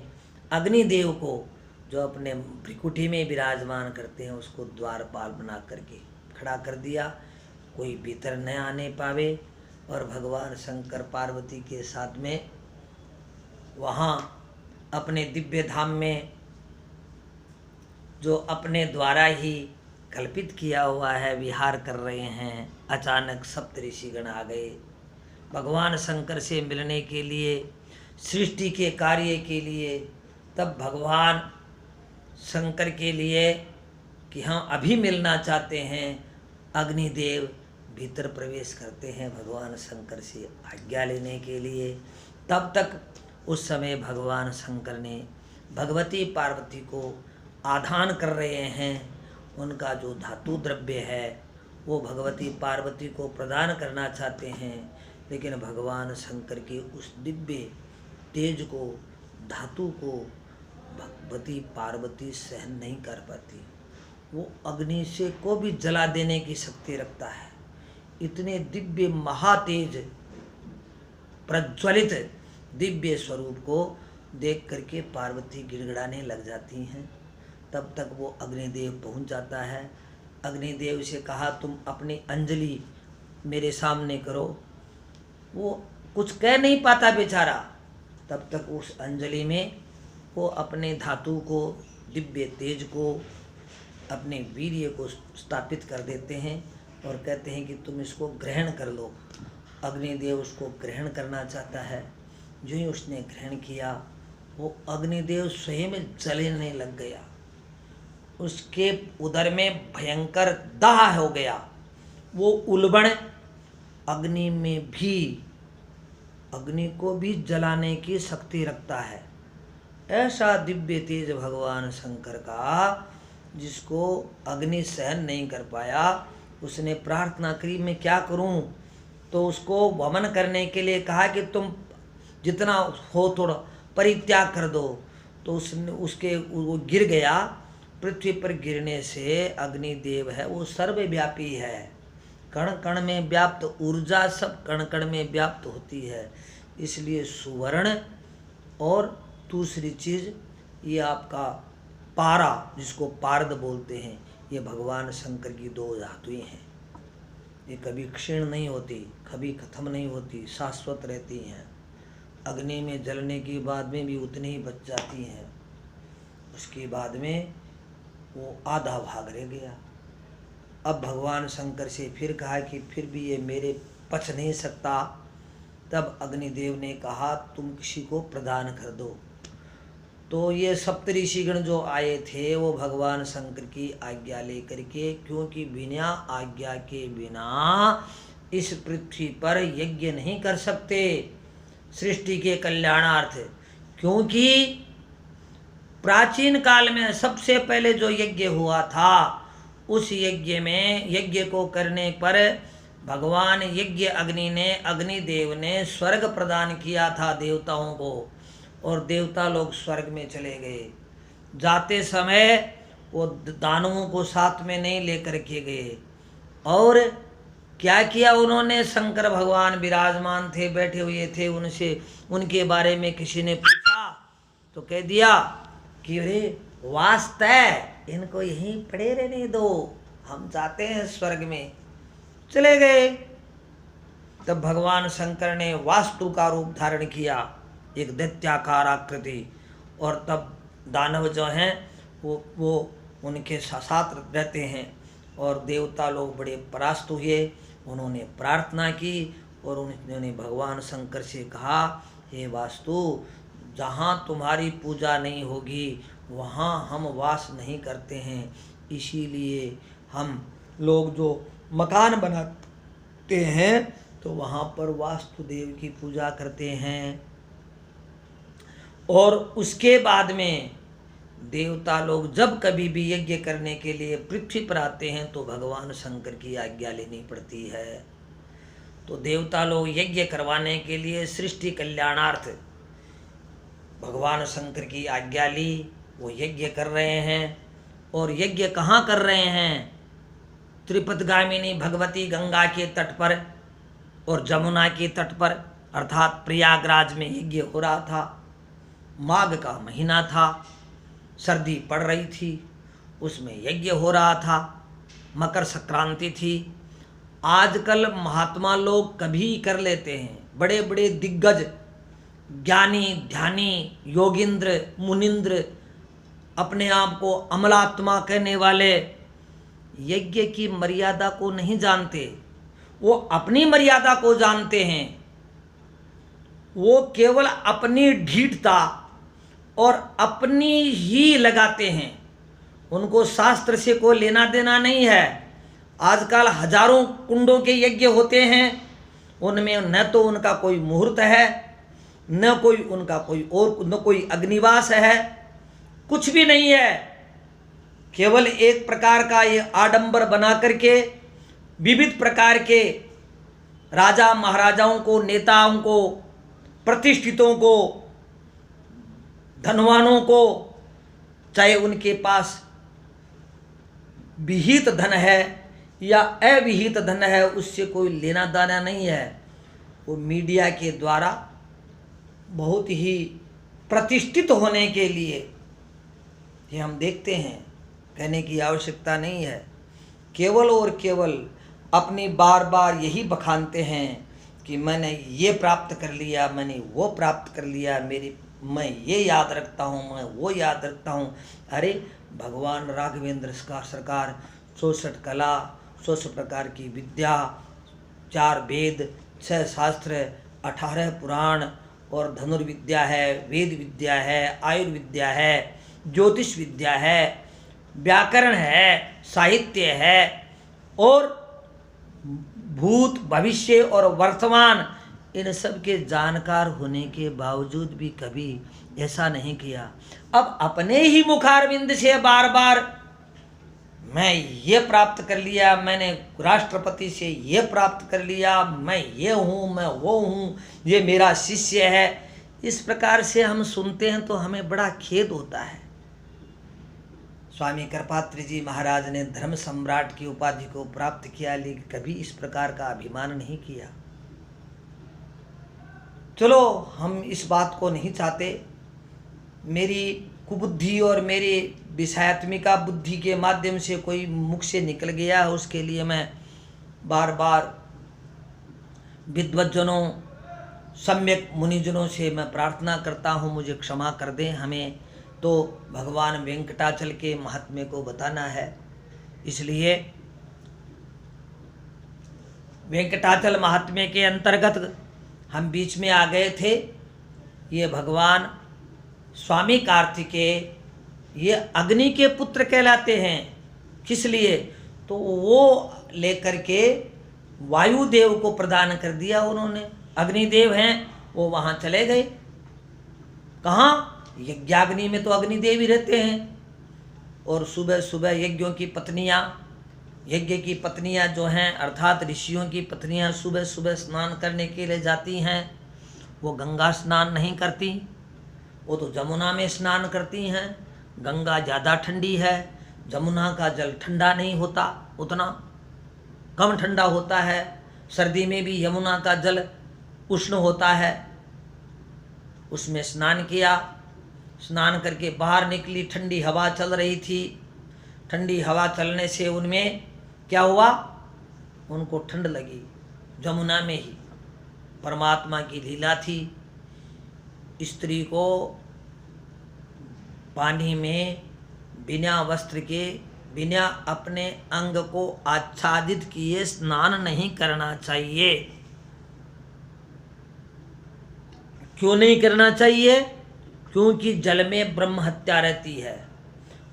अग्निदेव को, जो अपने भ्रिकुटी में विराजमान करते हैं, उसको द्वारपाल बना करके खड़ा कर दिया। कोई भीतर न आने पावे। और भगवान शंकर पार्वती के साथ में वहाँ अपने दिव्य धाम में जो अपने द्वारा ही कल्पित किया हुआ है विहार कर रहे हैं। अचानक सप्तऋषिगण आ गए भगवान शंकर से मिलने के लिए, सृष्टि के कार्य के लिए। तब भगवान शंकर के लिए कि हम अभी मिलना चाहते हैं, अग्निदेव भीतर प्रवेश करते हैं भगवान शंकर से आज्ञा लेने के लिए। तब तक उस समय भगवान शंकर ने भगवती पार्वती को आधान कर रहे हैं। उनका जो धातु द्रव्य है वो भगवती पार्वती को प्रदान करना चाहते हैं, लेकिन भगवान शंकर के उस दिव्य तेज को, धातु को भगवती पार्वती सहन नहीं कर पाती। वो अग्नि से को भी जला देने की शक्ति रखता है। इतने दिव्य महातेज प्रज्वलित दिव्य स्वरूप को देख करके पार्वती गिड़गिड़ाने लग जाती हैं। तब तक वो अग्निदेव पहुंच जाता है। अग्निदेव से कहा तुम अपनी अंजलि मेरे सामने करो। वो कुछ कह नहीं पाता बेचारा। तब तक उस अंजलि में वो अपने धातु को, दिव्य तेज को, अपने वीर्य को स्थापित कर देते हैं और कहते हैं कि तुम इसको ग्रहण कर लो। अग्निदेव उसको ग्रहण करना चाहता है। जो ही उसने ग्रहण किया, वो अग्निदेव स्वयं जलने लग गया। उसके उदर में भयंकर दाह हो गया। वो उल्बण अग्नि में भी, अग्नि को भी जलाने की शक्ति रखता है। ऐसा दिव्य तेज भगवान शंकर का, जिसको अग्नि सहन नहीं कर पाया। उसने प्रार्थना करी मैं क्या करूं? तो उसको वमन करने के लिए कहा कि तुम जितना हो थोड़ा परित्याग कर दो। तो उसके वो गिर गया। पृथ्वी पर गिरने से अग्निदेव है वो सर्वव्यापी है। कण कण में व्याप्त ऊर्जा सब कण कण में व्याप्त होती है। इसलिए सुवर्ण और दूसरी चीज़ ये आपका पारा, जिसको पारद बोलते हैं, ये भगवान शंकर की दो धातुएं हैं। ये कभी क्षीण नहीं होती, कभी खत्म नहीं होती, शाश्वत रहती हैं। अग्नि में जलने के बाद में भी उतनी ही बच जाती हैं। उसके बाद में वो आधा भाग रह गया। अब भगवान शंकर से फिर कहा कि फिर भी ये मेरे पच नहीं सकता। तब अग्निदेव ने कहा तुम किसी को प्रदान कर दो। तो ये सप्तऋषिगण जो आए थे वो भगवान शंकर की आज्ञा लेकर के, क्योंकि बिना आज्ञा के बिना इस पृथ्वी पर यज्ञ नहीं कर सकते सृष्टि के कल्याणार्थ। क्योंकि प्राचीन काल में सबसे पहले जो यज्ञ हुआ था, उस यज्ञ में, यज्ञ को करने पर भगवान यज्ञ अग्निदेव ने स्वर्ग प्रदान किया था देवताओं को, और देवता लोग स्वर्ग में चले गए। जाते समय वो दानवों को साथ में नहीं लेकर के गए। और क्या किया उन्होंने? शंकर भगवान विराजमान थे, बैठे हुए थे, उनसे उनके बारे में किसी ने पूछा तो कह दिया कि अरे वास्तव इनको यहीं पड़े रहने दो, हम जाते हैं स्वर्ग में। चले गए। तब भगवान शंकर ने वास्तु का रूप धारण किया, एक दैत्याकार आकृति, और तब दानव जो हैं वो उनके साथ रहते हैं। और देवता लोग बड़े परास्त हुए। उन्होंने प्रार्थना की और उन्होंने भगवान शंकर से कहा हे वास्तु, जहाँ तुम्हारी पूजा नहीं होगी वहाँ हम वास नहीं करते हैं। इसीलिए हम लोग जो मकान बनाते हैं तो वहाँ पर वास्तुदेव की पूजा करते हैं। और उसके बाद में देवता लोग जब कभी भी यज्ञ करने के लिए पृथ्वी पर आते हैं तो भगवान शंकर की आज्ञा लेनी पड़ती है। तो देवता लोग यज्ञ करवाने के लिए सृष्टि कल्याणार्थ भगवान शंकर की आज्ञा ली। वो यज्ञ कर रहे हैं। और यज्ञ कहाँ कर रहे हैं? त्रिपथगामिनी भगवती गंगा के तट पर और जमुना के तट पर, अर्थात प्रयागराज में यज्ञ हो रहा था। माघ का महीना था, सर्दी पड़ रही थी, उसमें यज्ञ हो रहा था। मकर संक्रांति थी। आजकल महात्मा लोग कभी कर लेते हैं, बड़े बड़े दिग्गज ज्ञानी ध्यानी योगिंद्र मुनिंद्र, अपने आप को अमलात्मा कहने वाले, यज्ञ की मर्यादा को नहीं जानते। वो अपनी मर्यादा को जानते हैं। वो केवल अपनी ढीठता और अपनी ही लगाते हैं। उनको शास्त्र से कोई लेना देना नहीं है। आजकल हजारों कुंडों के यज्ञ होते हैं, उनमें न तो उनका कोई मुहूर्त है, न कोई उनका कोई और, न कोई अग्निवास है, कुछ भी नहीं है। केवल एक प्रकार का ये आडंबर बना करके विविध प्रकार के राजा महाराजाओं को, नेताओं को, प्रतिष्ठितों को, धनवानों को, चाहे उनके पास विहित धन है या अविहित धन है, उससे कोई लेना देना नहीं है। वो मीडिया के द्वारा बहुत ही प्रतिष्ठित होने के लिए ये हम देखते हैं, कहने की आवश्यकता नहीं है। केवल और केवल अपनी बार बार यही बखानते हैं कि मैंने ये प्राप्त कर लिया, मैंने वो प्राप्त कर लिया, मैं ये याद रखता हूँ, मैं वो याद रखता हूँ। अरे भगवान राघवेंद्र सरकार 64 कला, 64 प्रकार की विद्या, 4 वेद, 6 शास्त्र, 18 पुराण और धनुर्विद्या है, वेद विद्या है, आयुर्विद्या है, ज्योतिष विद्या है, व्याकरण है, साहित्य है और भूत भविष्य और वर्तमान, इन सब के जानकार होने के बावजूद भी कभी ऐसा नहीं किया। अब अपने ही मुखारविंद से बार बार मैं ये प्राप्त कर लिया, मैंने राष्ट्रपति से ये प्राप्त कर लिया, मैं ये हूँ, मैं वो हूँ, ये मेरा शिष्य है, इस प्रकार से हम सुनते हैं तो हमें बड़ा खेद होता है। स्वामी कृपात्री जी महाराज ने धर्म सम्राट की उपाधि को प्राप्त किया, लेकिन कभी इस प्रकार का अभिमान नहीं किया। चलो हम इस बात को नहीं चाहते। मेरी कुबुद्धि और मेरी विषयात्मिका बुद्धि के माध्यम से कोई मुख से निकल गया है, उसके लिए मैं बार बार विद्वज्जनों, सम्यक मुनिजनों से मैं प्रार्थना करता हूँ, मुझे क्षमा कर दें। हमें तो भगवान वेंकटाचल के महात्म्य को बताना है, इसलिए वेंकटाचल महात्म्य के अंतर्गत हम बीच में आ गए थे। ये भगवान स्वामी कार्तिकेय ये अग्नि के पुत्र कहलाते हैं। किस लिए? तो वो लेकर के वायुदेव को प्रदान कर दिया उन्होंने। अग्निदेव हैं, वो वहाँ चले गए। कहाँ? यज्ञाग्नि में तो अग्निदेव ही रहते हैं। और सुबह सुबह यज्ञों की पत्नियाँ, यज्ञ की पत्नियाँ जो हैं अर्थात ऋषियों की पत्नियाँ सुबह सुबह स्नान करने के लिए जाती हैं। वो गंगा स्नान नहीं करती, वो तो जमुना में स्नान करती हैं। गंगा ज़्यादा ठंडी है, जमुना का जल ठंडा नहीं होता, उतना कम ठंडा होता है। सर्दी में भी यमुना का जल उष्ण होता है। उसमें स्नान किया, स्नान करके बाहर निकली, ठंडी हवा चल रही थी। ठंडी हवा चलने से उनमें क्या हुआ? उनको ठंड लगी। जमुना में ही परमात्मा की लीला थी। स्त्री को पानी में बिना वस्त्र के, बिना अपने अंग को आच्छादित किए स्नान नहीं करना चाहिए। क्यों नहीं करना चाहिए? क्योंकि जल में ब्रह्म हत्या रहती है।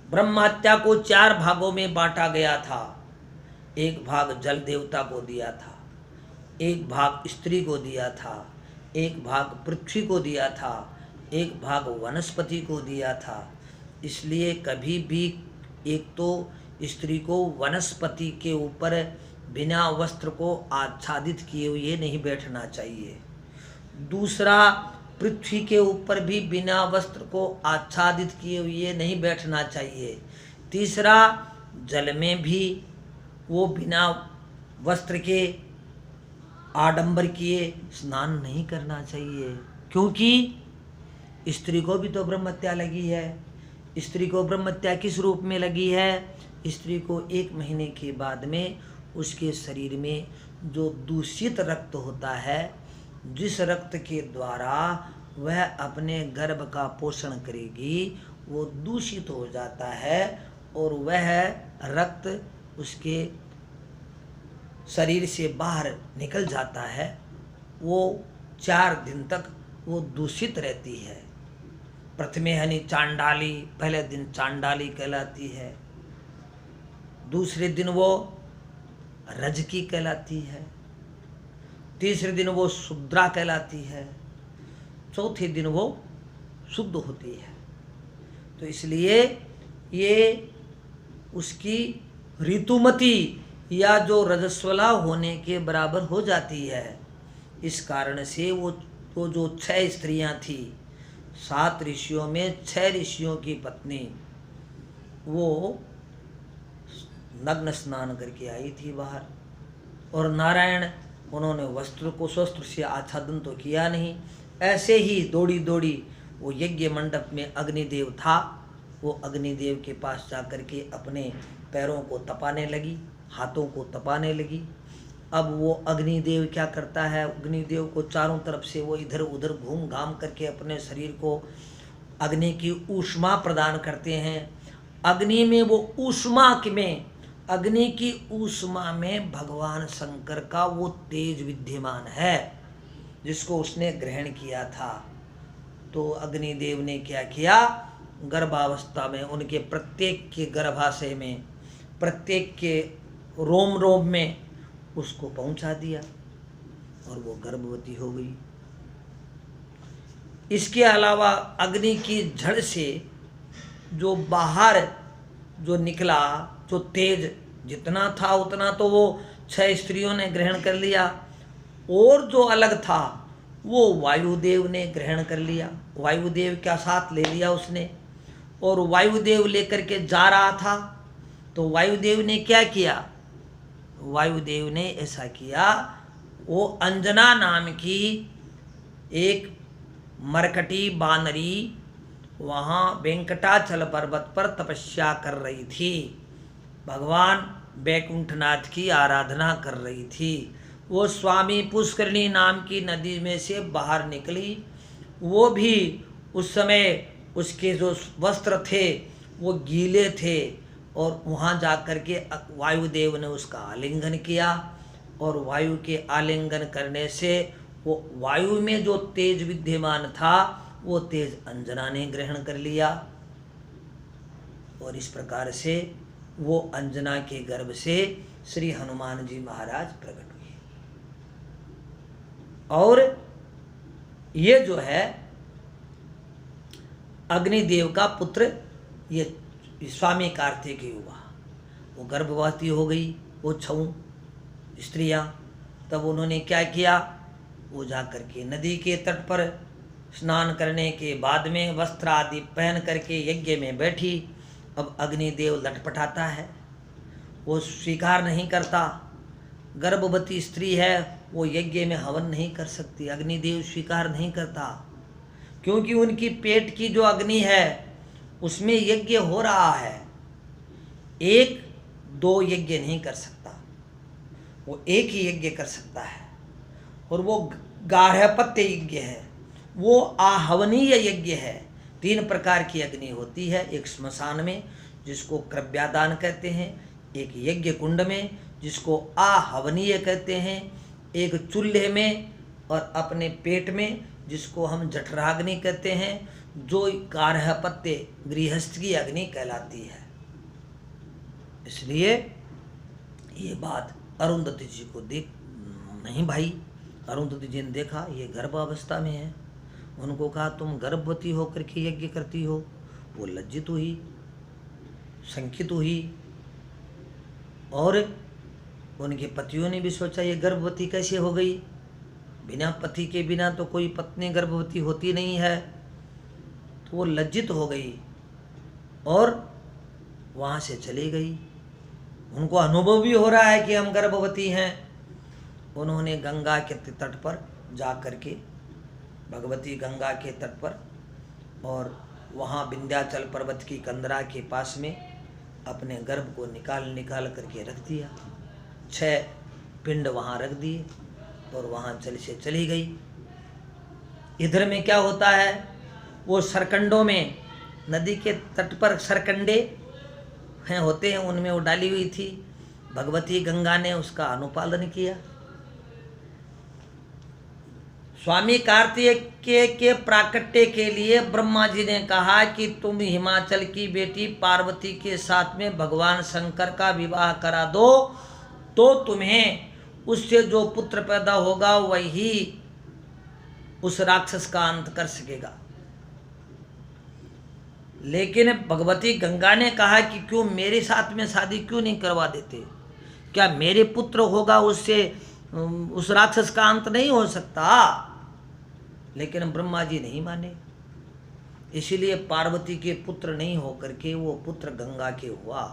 ब्रह्म हत्या को 4 भागों में बांटा गया था। एक भाग जल देवता को दिया था, एक भाग स्त्री को दिया था, एक भाग पृथ्वी को दिया था, एक भाग वनस्पति को दिया था। इसलिए कभी भी एक तो स्त्री को वनस्पति के ऊपर बिना वस्त्र को आच्छादित किए हुए नहीं बैठना चाहिए। दूसरा, पृथ्वी के ऊपर भी बिना वस्त्र को आच्छादित किए हुए नहीं बैठना चाहिए। तीसरा, जल में भी वो बिना वस्त्र के आडंबर किए स्नान नहीं करना चाहिए। क्योंकि स्त्री को भी तो ब्रह्महत्या लगी है। स्त्री को ब्रह्महत्या किस रूप में लगी है? स्त्री को 1 महीने के बाद में उसके शरीर में जो दूषित रक्त होता है, जिस रक्त के द्वारा वह अपने गर्भ का पोषण करेगी, वो दूषित हो जाता है और वह रक्त उसके शरीर से बाहर निकल जाता है। वो 4 दिन तक वो दूषित रहती है। प्रथमे हनि चांडाली, पहले दिन चांडाली कहलाती है। दूसरे दिन वो रजकी कहलाती है। तीसरे दिन वो शुद्रा कहलाती है। चौथे दिन वो शुद्ध होती है। तो इसलिए ये उसकी ऋतुमती या जो रजस्वला होने के बराबर हो जाती है। इस कारण से वो जो 6 स्त्रियां थी, 7 ऋषियों में 6 ऋषियों की पत्नी, वो नग्न स्नान करके आई थी बाहर। और नारायण, उन्होंने वस्त्र को स्वस्त्र से आच्छादन तो किया नहीं। ऐसे ही दौड़ी दौड़ी वो यज्ञ मंडप में अग्निदेव था, वो अग्निदेव के पास जाकर के अपने पैरों को तपाने लगी, हाथों को तपाने लगी। अब वो अग्निदेव क्या करता है, अग्निदेव को चारों तरफ से वो इधर उधर घूम घाम करके अपने शरीर को अग्नि की ऊष्मा प्रदान करते हैं। अग्नि में वो ऊष्मा में, अग्नि की ऊष्मा में भगवान शंकर का वो तेज विद्यमान है जिसको उसने ग्रहण किया था। तो अग्निदेव ने क्या किया, गर्भावस्था में उनके प्रत्येक के गर्भाशय में, प्रत्येक के रोम रोम में उसको पहुंचा दिया और वो गर्भवती हो गई। इसके अलावा अग्नि की झड़ से जो बाहर जो निकला, जो तेज जितना था उतना तो वो 6 स्त्रियों ने ग्रहण कर लिया, और जो अलग था वो वायुदेव ने ग्रहण कर लिया। वायुदेव का साथ ले लिया उसने, और वायुदेव लेकर के जा रहा था। तो वायुदेव ने क्या किया, वायुदेव ने ऐसा किया, वो अंजना नाम की एक मरकटी बानरी वहाँ वेंकटाचल पर्वत पर तपस्या कर रही थी, भगवान बैकुंठनाथ की आराधना कर रही थी। वो स्वामी पुष्करणी नाम की नदी में से बाहर निकली। वो भी उस समय उसके जो वस्त्र थे वो गीले थे, और वहाँ जा कर के वायुदेव ने उसका आलिंगन किया, और वायु के आलिंगन करने से वो वायु में जो तेज विद्यमान था वो तेज अंजना ने ग्रहण कर लिया, और इस प्रकार से वो अंजना के गर्भ से श्री हनुमान जी महाराज प्रकट हुए। और ये जो है अग्निदेव का पुत्र, ये स्वामी कार्तिकेय हुआ, वो गर्भवती हो गई, वो 6 स्त्रियां। तब उन्होंने क्या किया, वो जा करके नदी के तट पर स्नान करने के बाद में वस्त्र आदि पहन करके यज्ञ में बैठी। अब अग्निदेव लटपटाता है, वो स्वीकार नहीं करता, गर्भवती स्त्री है, वो यज्ञ में हवन नहीं कर सकती, अग्निदेव स्वीकार नहीं करता, क्योंकि उनकी पेट की जो अग्नि है उसमें यज्ञ हो रहा है, 1-2 यज्ञ नहीं कर सकता, वो एक ही यज्ञ कर सकता है, और वो गार्हपत्य यज्ञ है, वो आहवनीय यज्ञ है। 3 प्रकार की अग्नि होती है, एक श्मशान में जिसको क्रव्यादान कहते हैं, एक यज्ञ कुंड में जिसको आहवनीय कहते हैं, एक चूल्हे में, और अपने पेट में जिसको हम जठराग्नि कहते हैं, जो गार्हपत्य गृहस्थ की अग्नि कहलाती है। इसलिए ये बात अरुंधति जी को देख नहीं भाई, अरुंधति जी ने देखा ये गर्भावस्था में है, उनको कहा तुम गर्भवती होकर के यज्ञ करती हो। वो लज्जित हुई, शंकित हुई, और उनके पतियों ने भी सोचा ये गर्भवती कैसे हो गई, बिना पति के बिना तो कोई पत्नी गर्भवती होती नहीं है। तो वो लज्जित हो गई और वहाँ से चली गई। उनको अनुभव भी हो रहा है कि हम गर्भवती हैं। उन्होंने गंगा के तट पर जा कर के, भगवती गंगा के तट पर, और वहाँ विंध्याचल पर्वत की कंदरा के पास में अपने गर्भ को निकाल करके रख दिया। 6 पिंड वहाँ रख दिए और वहाँ से चली गई। इधर में क्या होता है, वो सरकंडों में, नदी के तट पर सरकंडे हैं होते हैं, उनमें वो डाली हुई थी। भगवती गंगा ने उसका अनुपालन किया। स्वामी कार्तिकेय के प्राकट्य के लिए ब्रह्मा जी ने कहा कि तुम हिमाचल की बेटी पार्वती के साथ में भगवान शंकर का विवाह करा दो, तो तुम्हें उससे जो पुत्र पैदा होगा वही उस राक्षस का अंत कर सकेगा। लेकिन भगवती गंगा ने कहा कि क्यों मेरे साथ में शादी क्यों नहीं करवा देते, क्या मेरे पुत्र होगा उससे उस राक्षस का अंत नहीं हो सकता। लेकिन ब्रह्मा जी नहीं माने, इसीलिए पार्वती के पुत्र नहीं होकर के वो पुत्र गंगा के हुआ।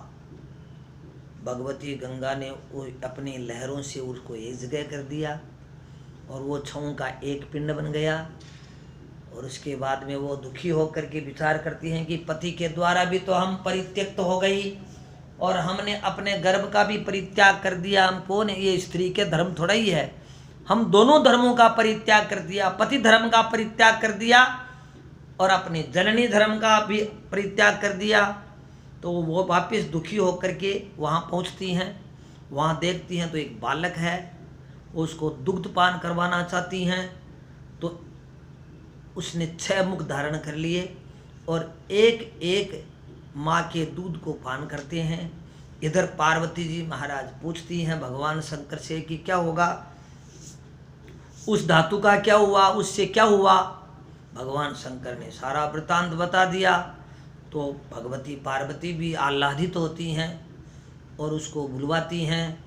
भगवती गंगा ने वो अपनी लहरों से उसको एक जगह कर दिया और वो 6 का एक पिंड बन गया। और उसके बाद में वो दुखी होकर के विचार करती हैं कि पति के द्वारा भी तो हम परित्यक्त हो गई और हमने अपने गर्भ का भी परित्याग कर दिया। हम कौन है, ये स्त्री के धर्म थोड़ा ही है। हम दोनों धर्मों का परित्याग कर दिया, पति धर्म का परित्याग कर दिया और अपने जननी धर्म का भी परित्याग कर दिया। तो वो वापस दुखी होकर के वहाँ पहुँचती हैं। वहाँ देखती हैं तो एक बालक है, उसको दुग्धपान करवाना चाहती हैं। तो उसने 6 मुख धारण कर लिए और एक एक माँ के दूध को पान करते हैं। इधर पार्वती जी महाराज पूछती हैं भगवान शंकर से कि क्या होगा, उस धातु का क्या हुआ, उससे क्या हुआ। भगवान शंकर ने सारा वृतांत बता दिया। तो भगवती पार्वती भी आह्लादित होती हैं और उसको बुलवाती हैं।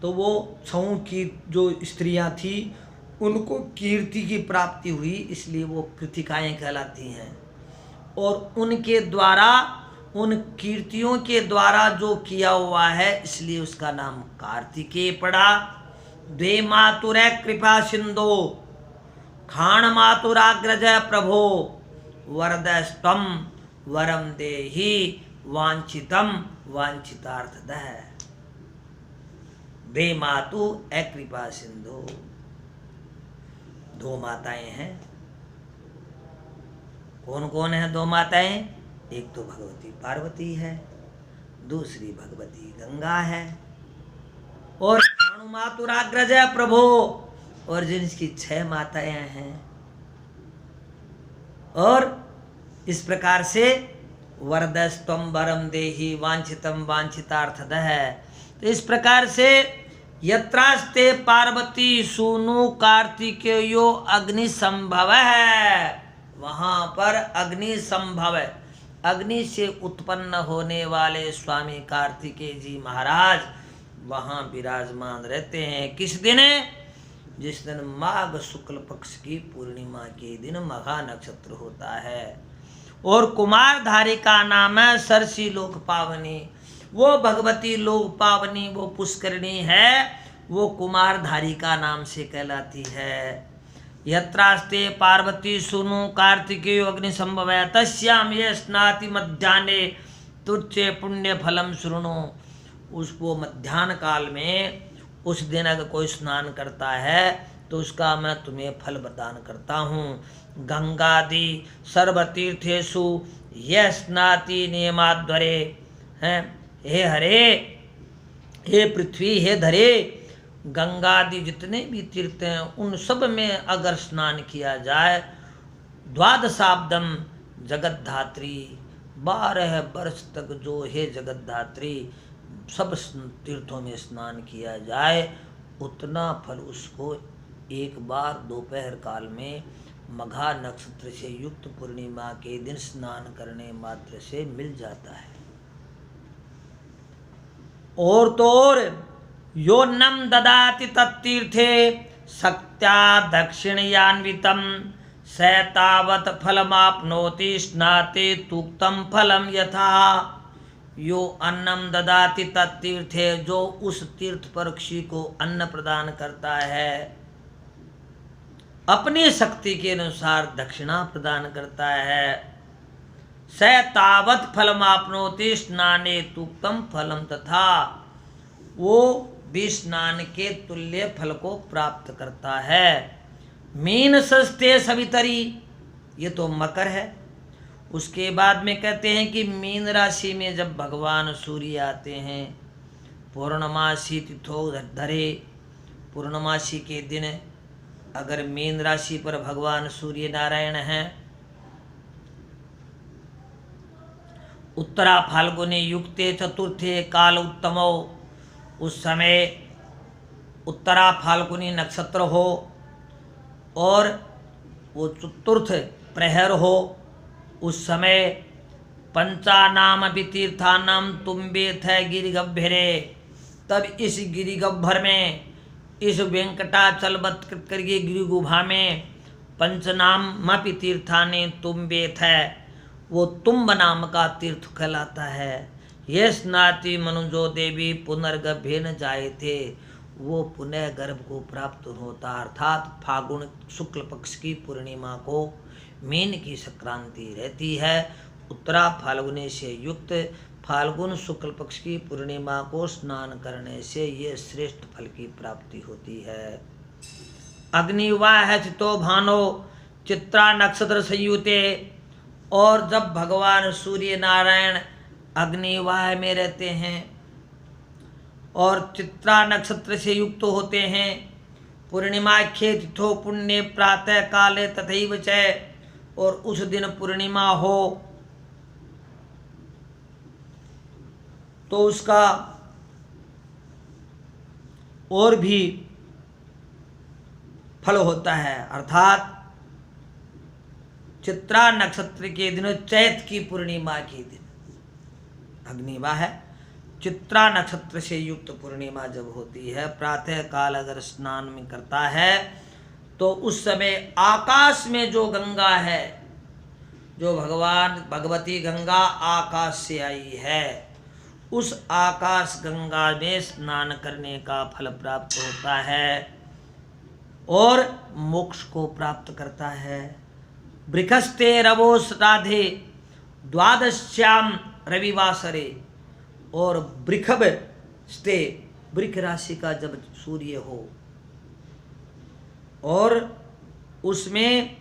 तो वो 6 की जो स्त्रियां थी उनको कीर्ति की प्राप्ति हुई, इसलिए वो कृतिकाएँ कहलाती हैं। और उनके द्वारा, उन कीर्तियों के द्वारा जो किया हुआ है, इसलिए उसका नाम कार्तिकेय पड़ा। द्वे मातुरै कृपा सिंधो खाण मातुराग्रज प्रभो वरदस्त्वं वरम देहि वांछितम वांछितार्थदः। द्वे मातु कृपा सिंधु, 2 माताएं हैं। कौन कौन है 2 माताएं? एक तो भगवती पार्वती है, दूसरी भगवती गंगा है, और मातुराग्रज प्रभो, और जिनकी 6 माताएं हैं। और इस प्रकार से वरदस्त्वं वरम देहि वांछितम वांछितार्थदः। तो इस प्रकार से यत्रास्ते पार्वती सूनु कार्तिकेयो अग्नि संभव है, वहाँ पर अग्नि संभव है। अग्नि से उत्पन्न होने वाले स्वामी कार्तिकेय जी महाराज वहाँ विराजमान रहते हैं। किस दिन? जिस दिन माघ शुक्ल पक्ष की पूर्णिमा के दिन मघा नक्षत्र होता है। और कुमारधारी का नाम है सरसी लोक पावनी। वो भगवती लोक पावनी, वो पुष्करणी है, वो कुमारधारी का नाम से कहलाती है। यत्रास्ते पार्वती सूनु कार्तिकेय अग्नि संभव है तस्याम ये स्नाति मध्याह्ने तुच्चे पुण्य फलम शृणु। उसको मध्याह्न काल में उस दिन अगर कोई स्नान करता है तो उसका मैं तुम्हें फल प्रदान करता हूँ। गंगादि सर्वतीर्थेषु यह स्नाति नियमाद्वरे हैं। हे हरे, हे पृथ्वी, हे धरे, गंगादि जितने भी तीर्थ हैं उन सब में अगर स्नान किया जाए, द्वादशाब्दम जगद्धात्री, 12 वर्ष तक जो हे जगद्धात्री सब तीर्थों में स्नान किया जाए, उतना फल उसको एक बार दोपहर काल में मघा नक्षत्र से युक्त पूर्णिमा के दिन स्नान करने मात्र से मिल जाता है। और तो और यो नम ददाति तत्तीर्थे शक्त्या दक्षिणयान्वितम स तावत् फलमाप्नोति स्नाते तूक्तम फलम यथा। यो अन्नम ददाति तत्तीर्थे, जो उस तीर्थ पर ऋषि को अन्न प्रदान करता है, अपनी शक्ति के अनुसार दक्षिणा प्रदान करता है। स तावत् फलमाप्नोति स्नाने तूक्तम फलम तथा, वो भी स्नान के तुल्य फल को प्राप्त करता है। मीन सस्ते सवितरी, ये तो मकर है। उसके बाद में कहते हैं कि मीन राशि में जब भगवान सूर्य आते हैं, पूर्णमासी तिथो धरे, पूर्णमासी के दिन अगर मीन राशि पर भगवान सूर्य नारायण हैं, उत्तरा फाल्गुनी युक्ते चतुर्थे काल उत्तमो, उस समय उत्तरा फाल्गुनी नक्षत्र हो और वो चतुर्थ प्रहर हो, उस समय पंचानाम अपि तीर्थानाम तुम्बे थ गिरिगभ्यरे, तब इस गिरिगभ्वर में, इस वेंकटाचलवत करके गिरि गुफा में पंचनाम अपि तीर्थाने तुम्बे थ, वो तुम्ब नाम का तीर्थ कहलाता है। ये स्नाति मनुजो देवी पुनर्गभ्येन जाए थे, वो पुनः गर्भ को प्राप्त होता, अर्थात फागुन शुक्ल पक्ष की पूर्णिमा को मीन की संक्रांति रहती है। उत्तरा फाल्गुनी से युक्त फाल्गुन शुक्ल पक्ष की पूर्णिमा को स्नान करने से ये श्रेष्ठ फल की प्राप्ति होती है। अग्निवाह चितो भानो चित्रा नक्षत्र संयुते, और जब भगवान सूर्य नारायण अग्निवाह में रहते हैं और चित्रा नक्षत्र से युक्त होते हैं, पूर्णिमा खे तिथो पुण्य प्रातः काले तथैव च, और उस दिन पूर्णिमा हो तो उसका और भी फल होता है। अर्थात चित्रा नक्षत्र के दिन, चैत की पूर्णिमा के दिन अग्निवाह है। चित्रा नक्षत्र से युक्त पूर्णिमा जब होती है, प्रातः काल अगर स्नान में करता है तो उस समय आकाश में जो गंगा है, जो भगवान भगवती गंगा आकाश से आई है, उस आकाश गंगा में स्नान करने का फल प्राप्त होता है और मोक्ष को प्राप्त करता है। वृखस्ते रवोस राधे द्वादश्याम रविवासरे, और वृखभ स्ते वृख राशि का जब सूर्य हो और उसमें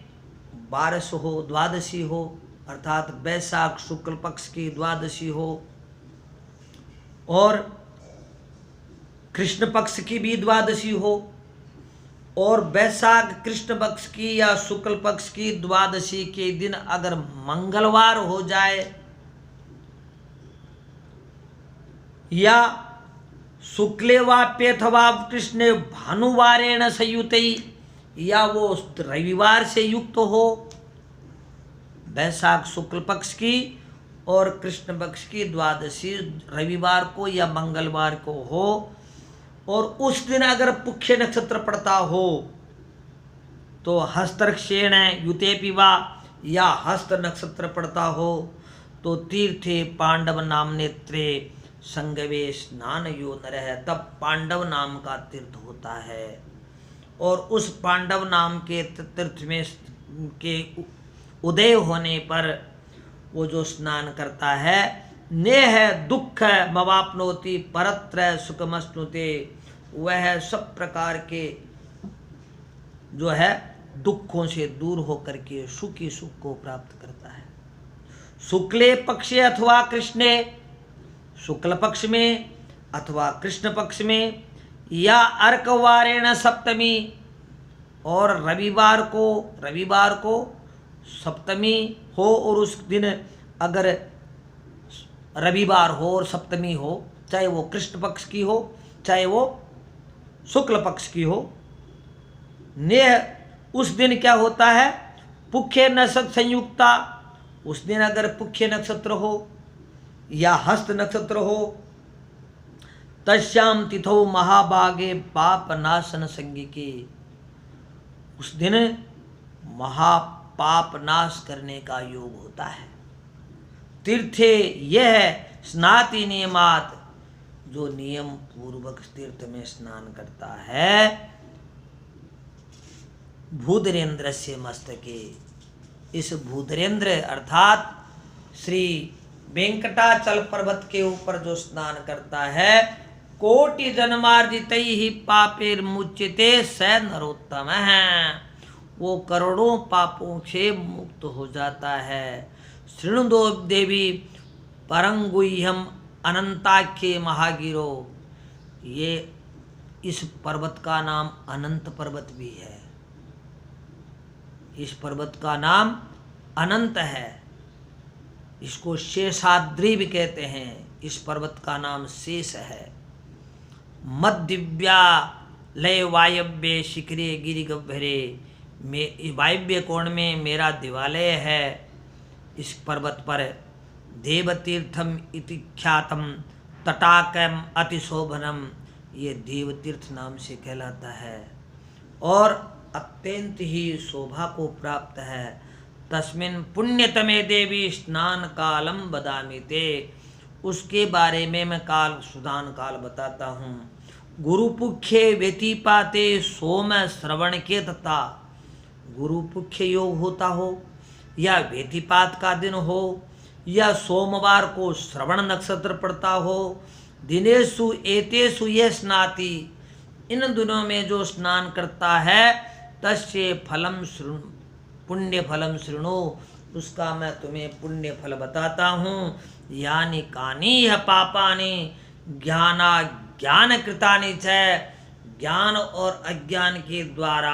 12 हो, द्वादशी हो, अर्थात वैशाख शुक्ल पक्ष की द्वादशी हो और कृष्ण पक्ष की भी द्वादशी हो, और वैशाख कृष्ण पक्ष की या शुक्ल पक्ष की द्वादशी के दिन अगर मंगलवार हो जाए या शुक्ले वाप्यथवा कृष्ण भानुवारेण संयुतई, या वो रविवार से युक्त हो, वैशाख शुक्ल पक्ष की और कृष्ण पक्ष की द्वादशी रविवार को या मंगलवार को हो, और उस दिन अगर पुष्य नक्षत्र पड़ता हो तो हस्तक्षेण युते पिवा, या हस्त नक्षत्र पड़ता हो तो तीर्थे पांडव नाम नेत्रे संगवे स्नान यो नरः, तब पांडव नाम का तीर्थ होता है। और उस पांडव नाम के तीर्थ में के उदय होने पर वो जो स्नान करता है, नेह दुख मवाप्नोति परत्र सुखमश्नुते, वह सब प्रकार के जो है दुखों से दूर होकर के सुखी सुख को प्राप्त करता है। शुक्ले पक्षे अथवा कृष्णे, शुक्ल पक्ष में अथवा कृष्ण पक्ष में, या अर्कवारेण सप्तमी, और रविवार को सप्तमी हो और उस दिन अगर रविवार हो और सप्तमी हो, चाहे वो कृष्ण पक्ष की हो चाहे वो शुक्ल पक्ष की हो, नेह उस दिन क्या होता है, पुख्य नक्षत्र संयुक्ता, उस दिन अगर पुख्य नक्षत्र हो या हस्त नक्षत्र हो, तस्याम तिथौ महाभागे पाप नाशन संज्ञिके, उस दिन महापाप नाश करने का योग होता है। तीर्थे यह स्नाति नियमात, जो नियम पूर्वक तीर्थ में स्नान करता है, भूधरेंद्र से मस्तके, इस भूधरेंद्र अर्थात श्री वेंकटाचल पर्वत के ऊपर जो स्नान करता है, कोटि जन्मार्जितै ही पापेर मुच्यते स नरोत्तम है, वो करोड़ों पापों से मुक्त हो जाता है। शृणुदो देवी परंगुह्यम अनंताख्ये महागिरो, ये इस पर्वत का नाम अनंत पर्वत भी है। इस पर्वत का नाम अनंत है, इसको शेषाद्रि भी कहते हैं। इस पर्वत का नाम शेष है। मध्दिव्या लय वायव्य शिखरे गिरि गभ्भरे, वायव्य कोण में मेरा दिवालय है। इस पर्वत पर देवतीर्थम इति ख्यातम तटाकम अतिशोभनम, ये देवतीर्थ नाम से कहलाता है और अत्यंत ही शोभा को प्राप्त है। तस्मिन् पुण्यतमे देवी स्नान कालम बदामि ते, उसके बारे में मैं काल सुदान काल बताता हूँ। गुरुपुख्ये व्यतिपाते सोम श्रवण के तथा, गुरुपुख्य योग होता हो या व्यतिपात का दिन हो या सोमवार को श्रवण नक्षत्र पड़ता हो, दिनेषु एतेषु ये स्नाति, इन दिनों में जो स्नान करता है तस्य फलम शृणु, पुण्य फलम शृणु, उसका मैं तुम्हें पुण्य फल बताता हूँ। यानी कानी है पापानि ज्ञान कृतानि च, ज्ञान और अज्ञान के द्वारा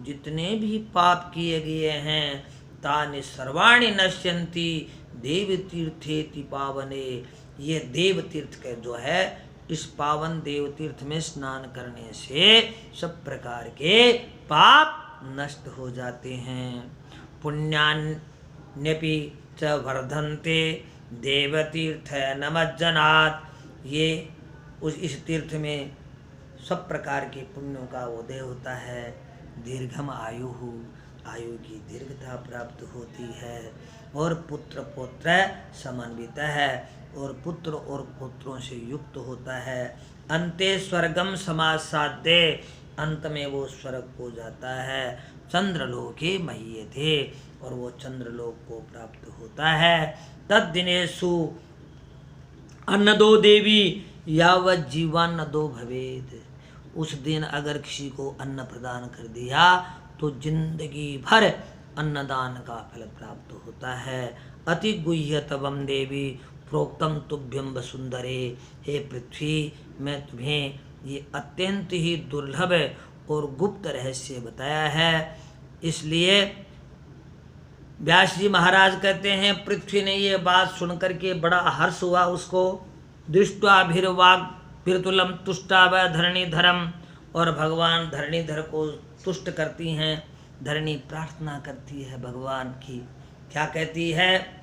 जितने भी पाप किए गए हैं, तानि सर्वाणि नश्यन्ति देव तीर्थेति पावने, ये देव तीर्थ के जो है इस पावन देव तीर्थ में स्नान करने से सब प्रकार के पाप नष्ट हो जाते हैं। पुण्यान्यपि च वर्धन्ते देवतीर्थ नमज्जनात्, ये इस तीर्थ में सब प्रकार के पुण्यों का उदय होता है। दीर्घम आयु की दीर्घता प्राप्त होती है और पुत्र पौत्र समन्वित है और पुत्र और पुत्रों से युक्त होता है। अंते स्वर्गम समासाद्य, अंत में वो स्वर्ग को जाता है। चंद्रलोके मह्यते, और वो चंद्रलोक को प्राप्त होता है। तद दिनेषु अन्नदो देवी यावत् जीवान्नदो भवेत्, उस दिन अगर किसी को अन्न प्रदान कर दिया तो जिंदगी भर अन्नदान का फल प्राप्त होता है। अति गुह्यतवम देवी प्रोक्तम तुभ्यम वसुंधरे, हे पृथ्वी मैं तुम्हें ये अत्यंत ही दुर्लभ और गुप्त रहस्य बताया है। इसलिए व्यास जी महाराज कहते हैं, पृथ्वी ने ये बात सुनकर के बड़ा हर्ष हुआ उसको। दृष्ट्वाभिर्वाग फिरतुलम तुष्टाव धरणीधरम, और भगवान धरणीधर को तुष्ट करती हैं। धरणी प्रार्थना करती है भगवान की, क्या कहती है?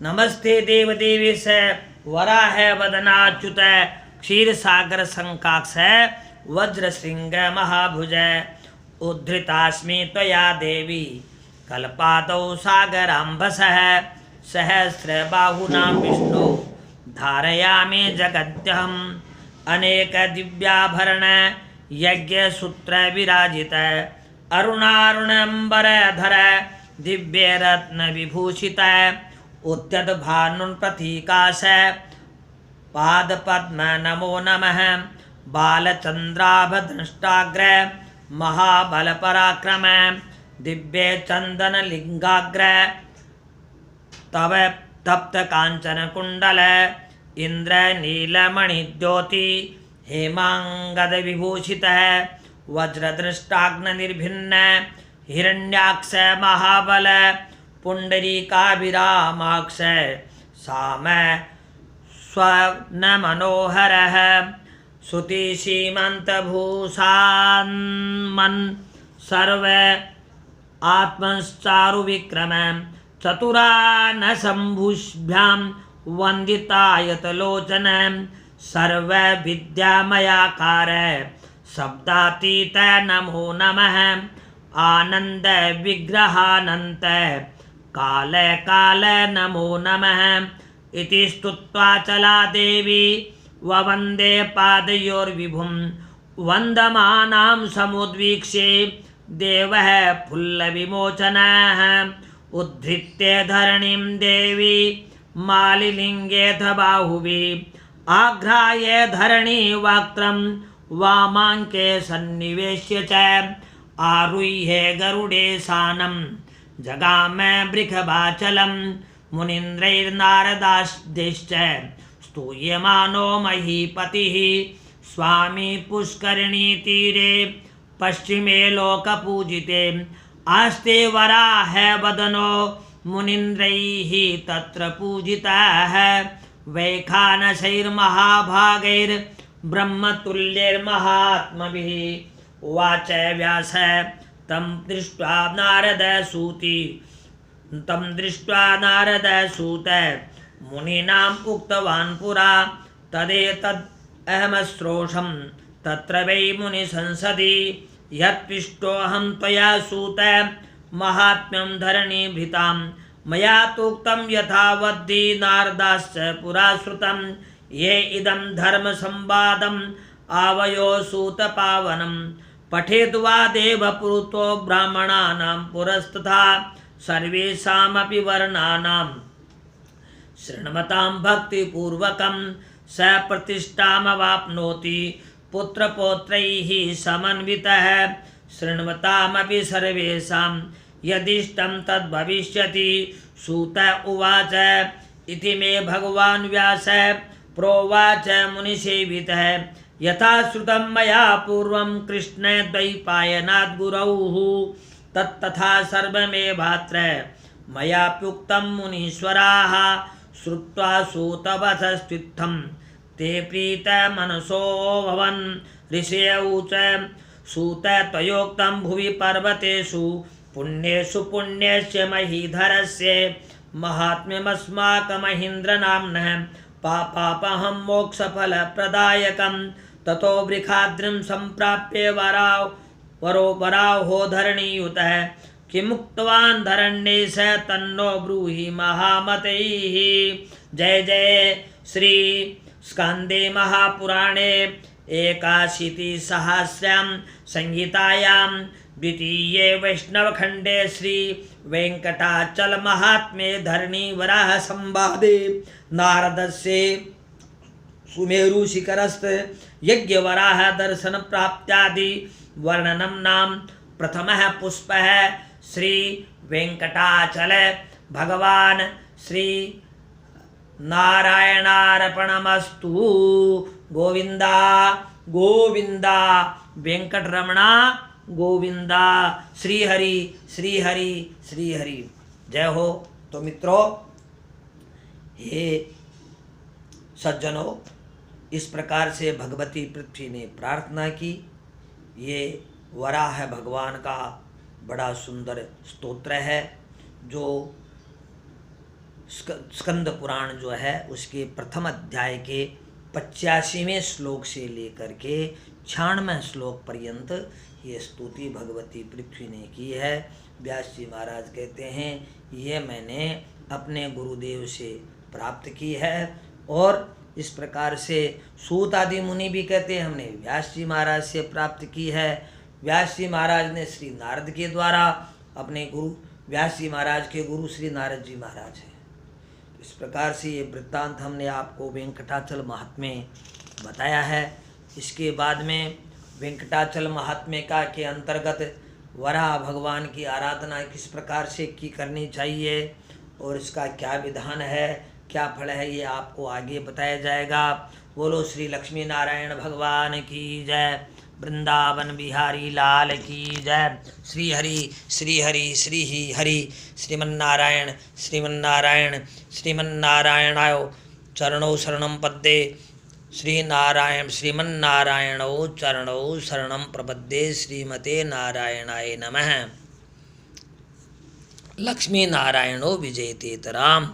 नमस्ते देव देवेश वराह वदनाच्युत क्षीर सागर संकाक्ष वज्र श्रृंग महाभुज उद्धृतास्मि त्वया देवी कल्पादौ सागराम्भस सहस्र बाहुना विष्णु धारयामि जगत्यहम् अनेक दिव्याभरण यज्ञ सूत्र विराजित अरुणारुणंबर धर दिव्य रत्न विभूषित उद्यत भानुन प्रतीकाश पाद पद्म नमो नमः बालचंद्राभदृष्टाग्र महाबल पराक्रम दिव्य चंदन लिंगाग्र तव तप्त कांचन कुंडल इंद्र नीलमणि ज्योति हेमांगद विभूषित वज्रदृष्टाग्न निर्भिन्न हिरण्याक्ष महाबल पुंडरीकाभिरामाक्ष साम स्वर्ण मनोहर सुति सीमंत भूषान्मन् सर्व आत्मचारु विक्रम चतुरान शंभुभ्यां वंदितायत लोचन सर्व विद्यामयाकार शब्दातीत नमो नमः आनंद विग्रहानंत काल काल नमो नमः इति स्तुत्वा चला देवी ववंदे पादयोर्विभुं वंदमानां समुद्वीक्ष्ये देवः फुल्लविमोचनः उद्धृत्य धरणीं देवी मालिलिंगेथ बाहुभिः आघ्राय धरणी वक्त्रं वामांके सन्निवेश्य च आरुह्य गरुडे सानं जगाम बृखबाचलं मुनीन्द्रैर्नारदाश्च स्तूयमानो महीपतिः स्वामी पुष्करिणी तीरे पश्चिमे लोकपूजिते आस्ते वराह वदनो मुनीन्द्रैः तत्र पूजिताः वैखानसैर्महाभागैर्ब्रह्मतुल्यैर्महात्मभिः उवाच व्यास तं दृष्ट्वा नारद सूत मुनीनाम् उक्तवान् पुरा तदेतद् अहमश्रोषं तत्र वै मुनिसंसदि यत्पृष्टोऽहं त्वया सूत महात्म्यं धरणीभृतां मया तोक्तं यथावद्धि नारदाश्च पुरा श्रुतं ये इदं धर्मसंवादम् आवयो सूतपावनं पठेद्वा देवपुरुतो ब्राह्मणानां पुरस्तथा सर्वेषामपि वर्णानां शृण्वतां भक्तिपूर्वकं स प्रतिष्ठामवाप्नोति पुत्रपौत्रैः समन्वितः शृण्वतामपि सर्वेषां यदिष्टं तद्भविष्यति। सूत उवाच इति मे भगवान् व्यासः प्रोवाच मुनिसेवितः यथा श्रुतं मया पूर्वं कृष्णद्वैपायनात् गुरौः तत्तथा सर्वमेवात्र मयाप्युक्तं मुनीश्वराः श्रुत्वा सूतवचस्त्वित्थं ते प्रीतमनसोऽभवन्। ऋषयौ च सूत त्वयोक्तं भुवि पर्वतेषु पुण्येषु पुण्यस्य महीधरस्य महात्म्यमस्माकमहीन्द्रनाम्नः पापापहं मोक्षफलप्रदायकं। ततो वृखाद्रिं सम्प्राप्य वराहो धरणीयुतः किमुक्तवान् धरण्येश तन्नो ब्रूहि महामतैः। जय जय श्री स्कंदे महापुराणे 81 संहितायां द्वितीये वैष्णवखंडे श्री वेंकटाचल महात्म्ये धरणी वराह संवादे नारदस्य सुमेरु शिखरस्थ यज्ञ वराह दर्शन प्राप्त्यादि वर्णनम नाम प्रथमः पुष्पः श्री वेंकटाचल भगवान श्री नारायणार्पणमस्तु। गोविंदा गोविंदा वेंकटरमणा गोविंदा। श्री हरि श्री हरि श्री हरि। जय हो। तो मित्रों, हे सज्जनों, इस प्रकार से भगवती पृथ्वी ने प्रार्थना की। ये वराह भगवान का बड़ा सुंदर स्तोत्र है जो स्कंद पुराण जो है उसके प्रथम अध्याय के 85वें श्लोक से लेकर के 96वें श्लोक पर्यंत ये स्तुति भगवती पृथ्वी ने की है। व्यास जी महाराज कहते हैं ये मैंने अपने गुरुदेव से प्राप्त की है। और इस प्रकार से सूत आदि मुनि भी कहते हैं हमने व्यास जी महाराज से प्राप्त की है। व्यास जी महाराज ने श्री नारद के द्वारा अपने गुरु व्यास जी महाराज के गुरु श्री नारद जी महाराज हैं। इस प्रकार से ये वृत्तांत हमने आपको वेंकटाचल महात्म्य बताया है। इसके बाद में वेंकटाचल महात्म्य का के अंतर्गत वराह भगवान की आराधना किस प्रकार से की करनी चाहिए और इसका क्या विधान है, क्या फल है, ये आपको आगे बताया जाएगा। बोलो श्री लक्ष्मी नारायण भगवान की जय। वृंदावन बिहारी लाल की जय। श्री हरि श्री हरि श्री ही हरि। श्रीमन्नारायण श्रीमन्नारायण श्रीमन्नारायणाय चरणौ शरणं पद्ये। श्रीनारायण श्रीमन्नारायणौ चरणौ शरणं प्रपद्ये। श्रीमते नारायणाय नमः। लक्ष्मी नारायणो विजयतेतराम।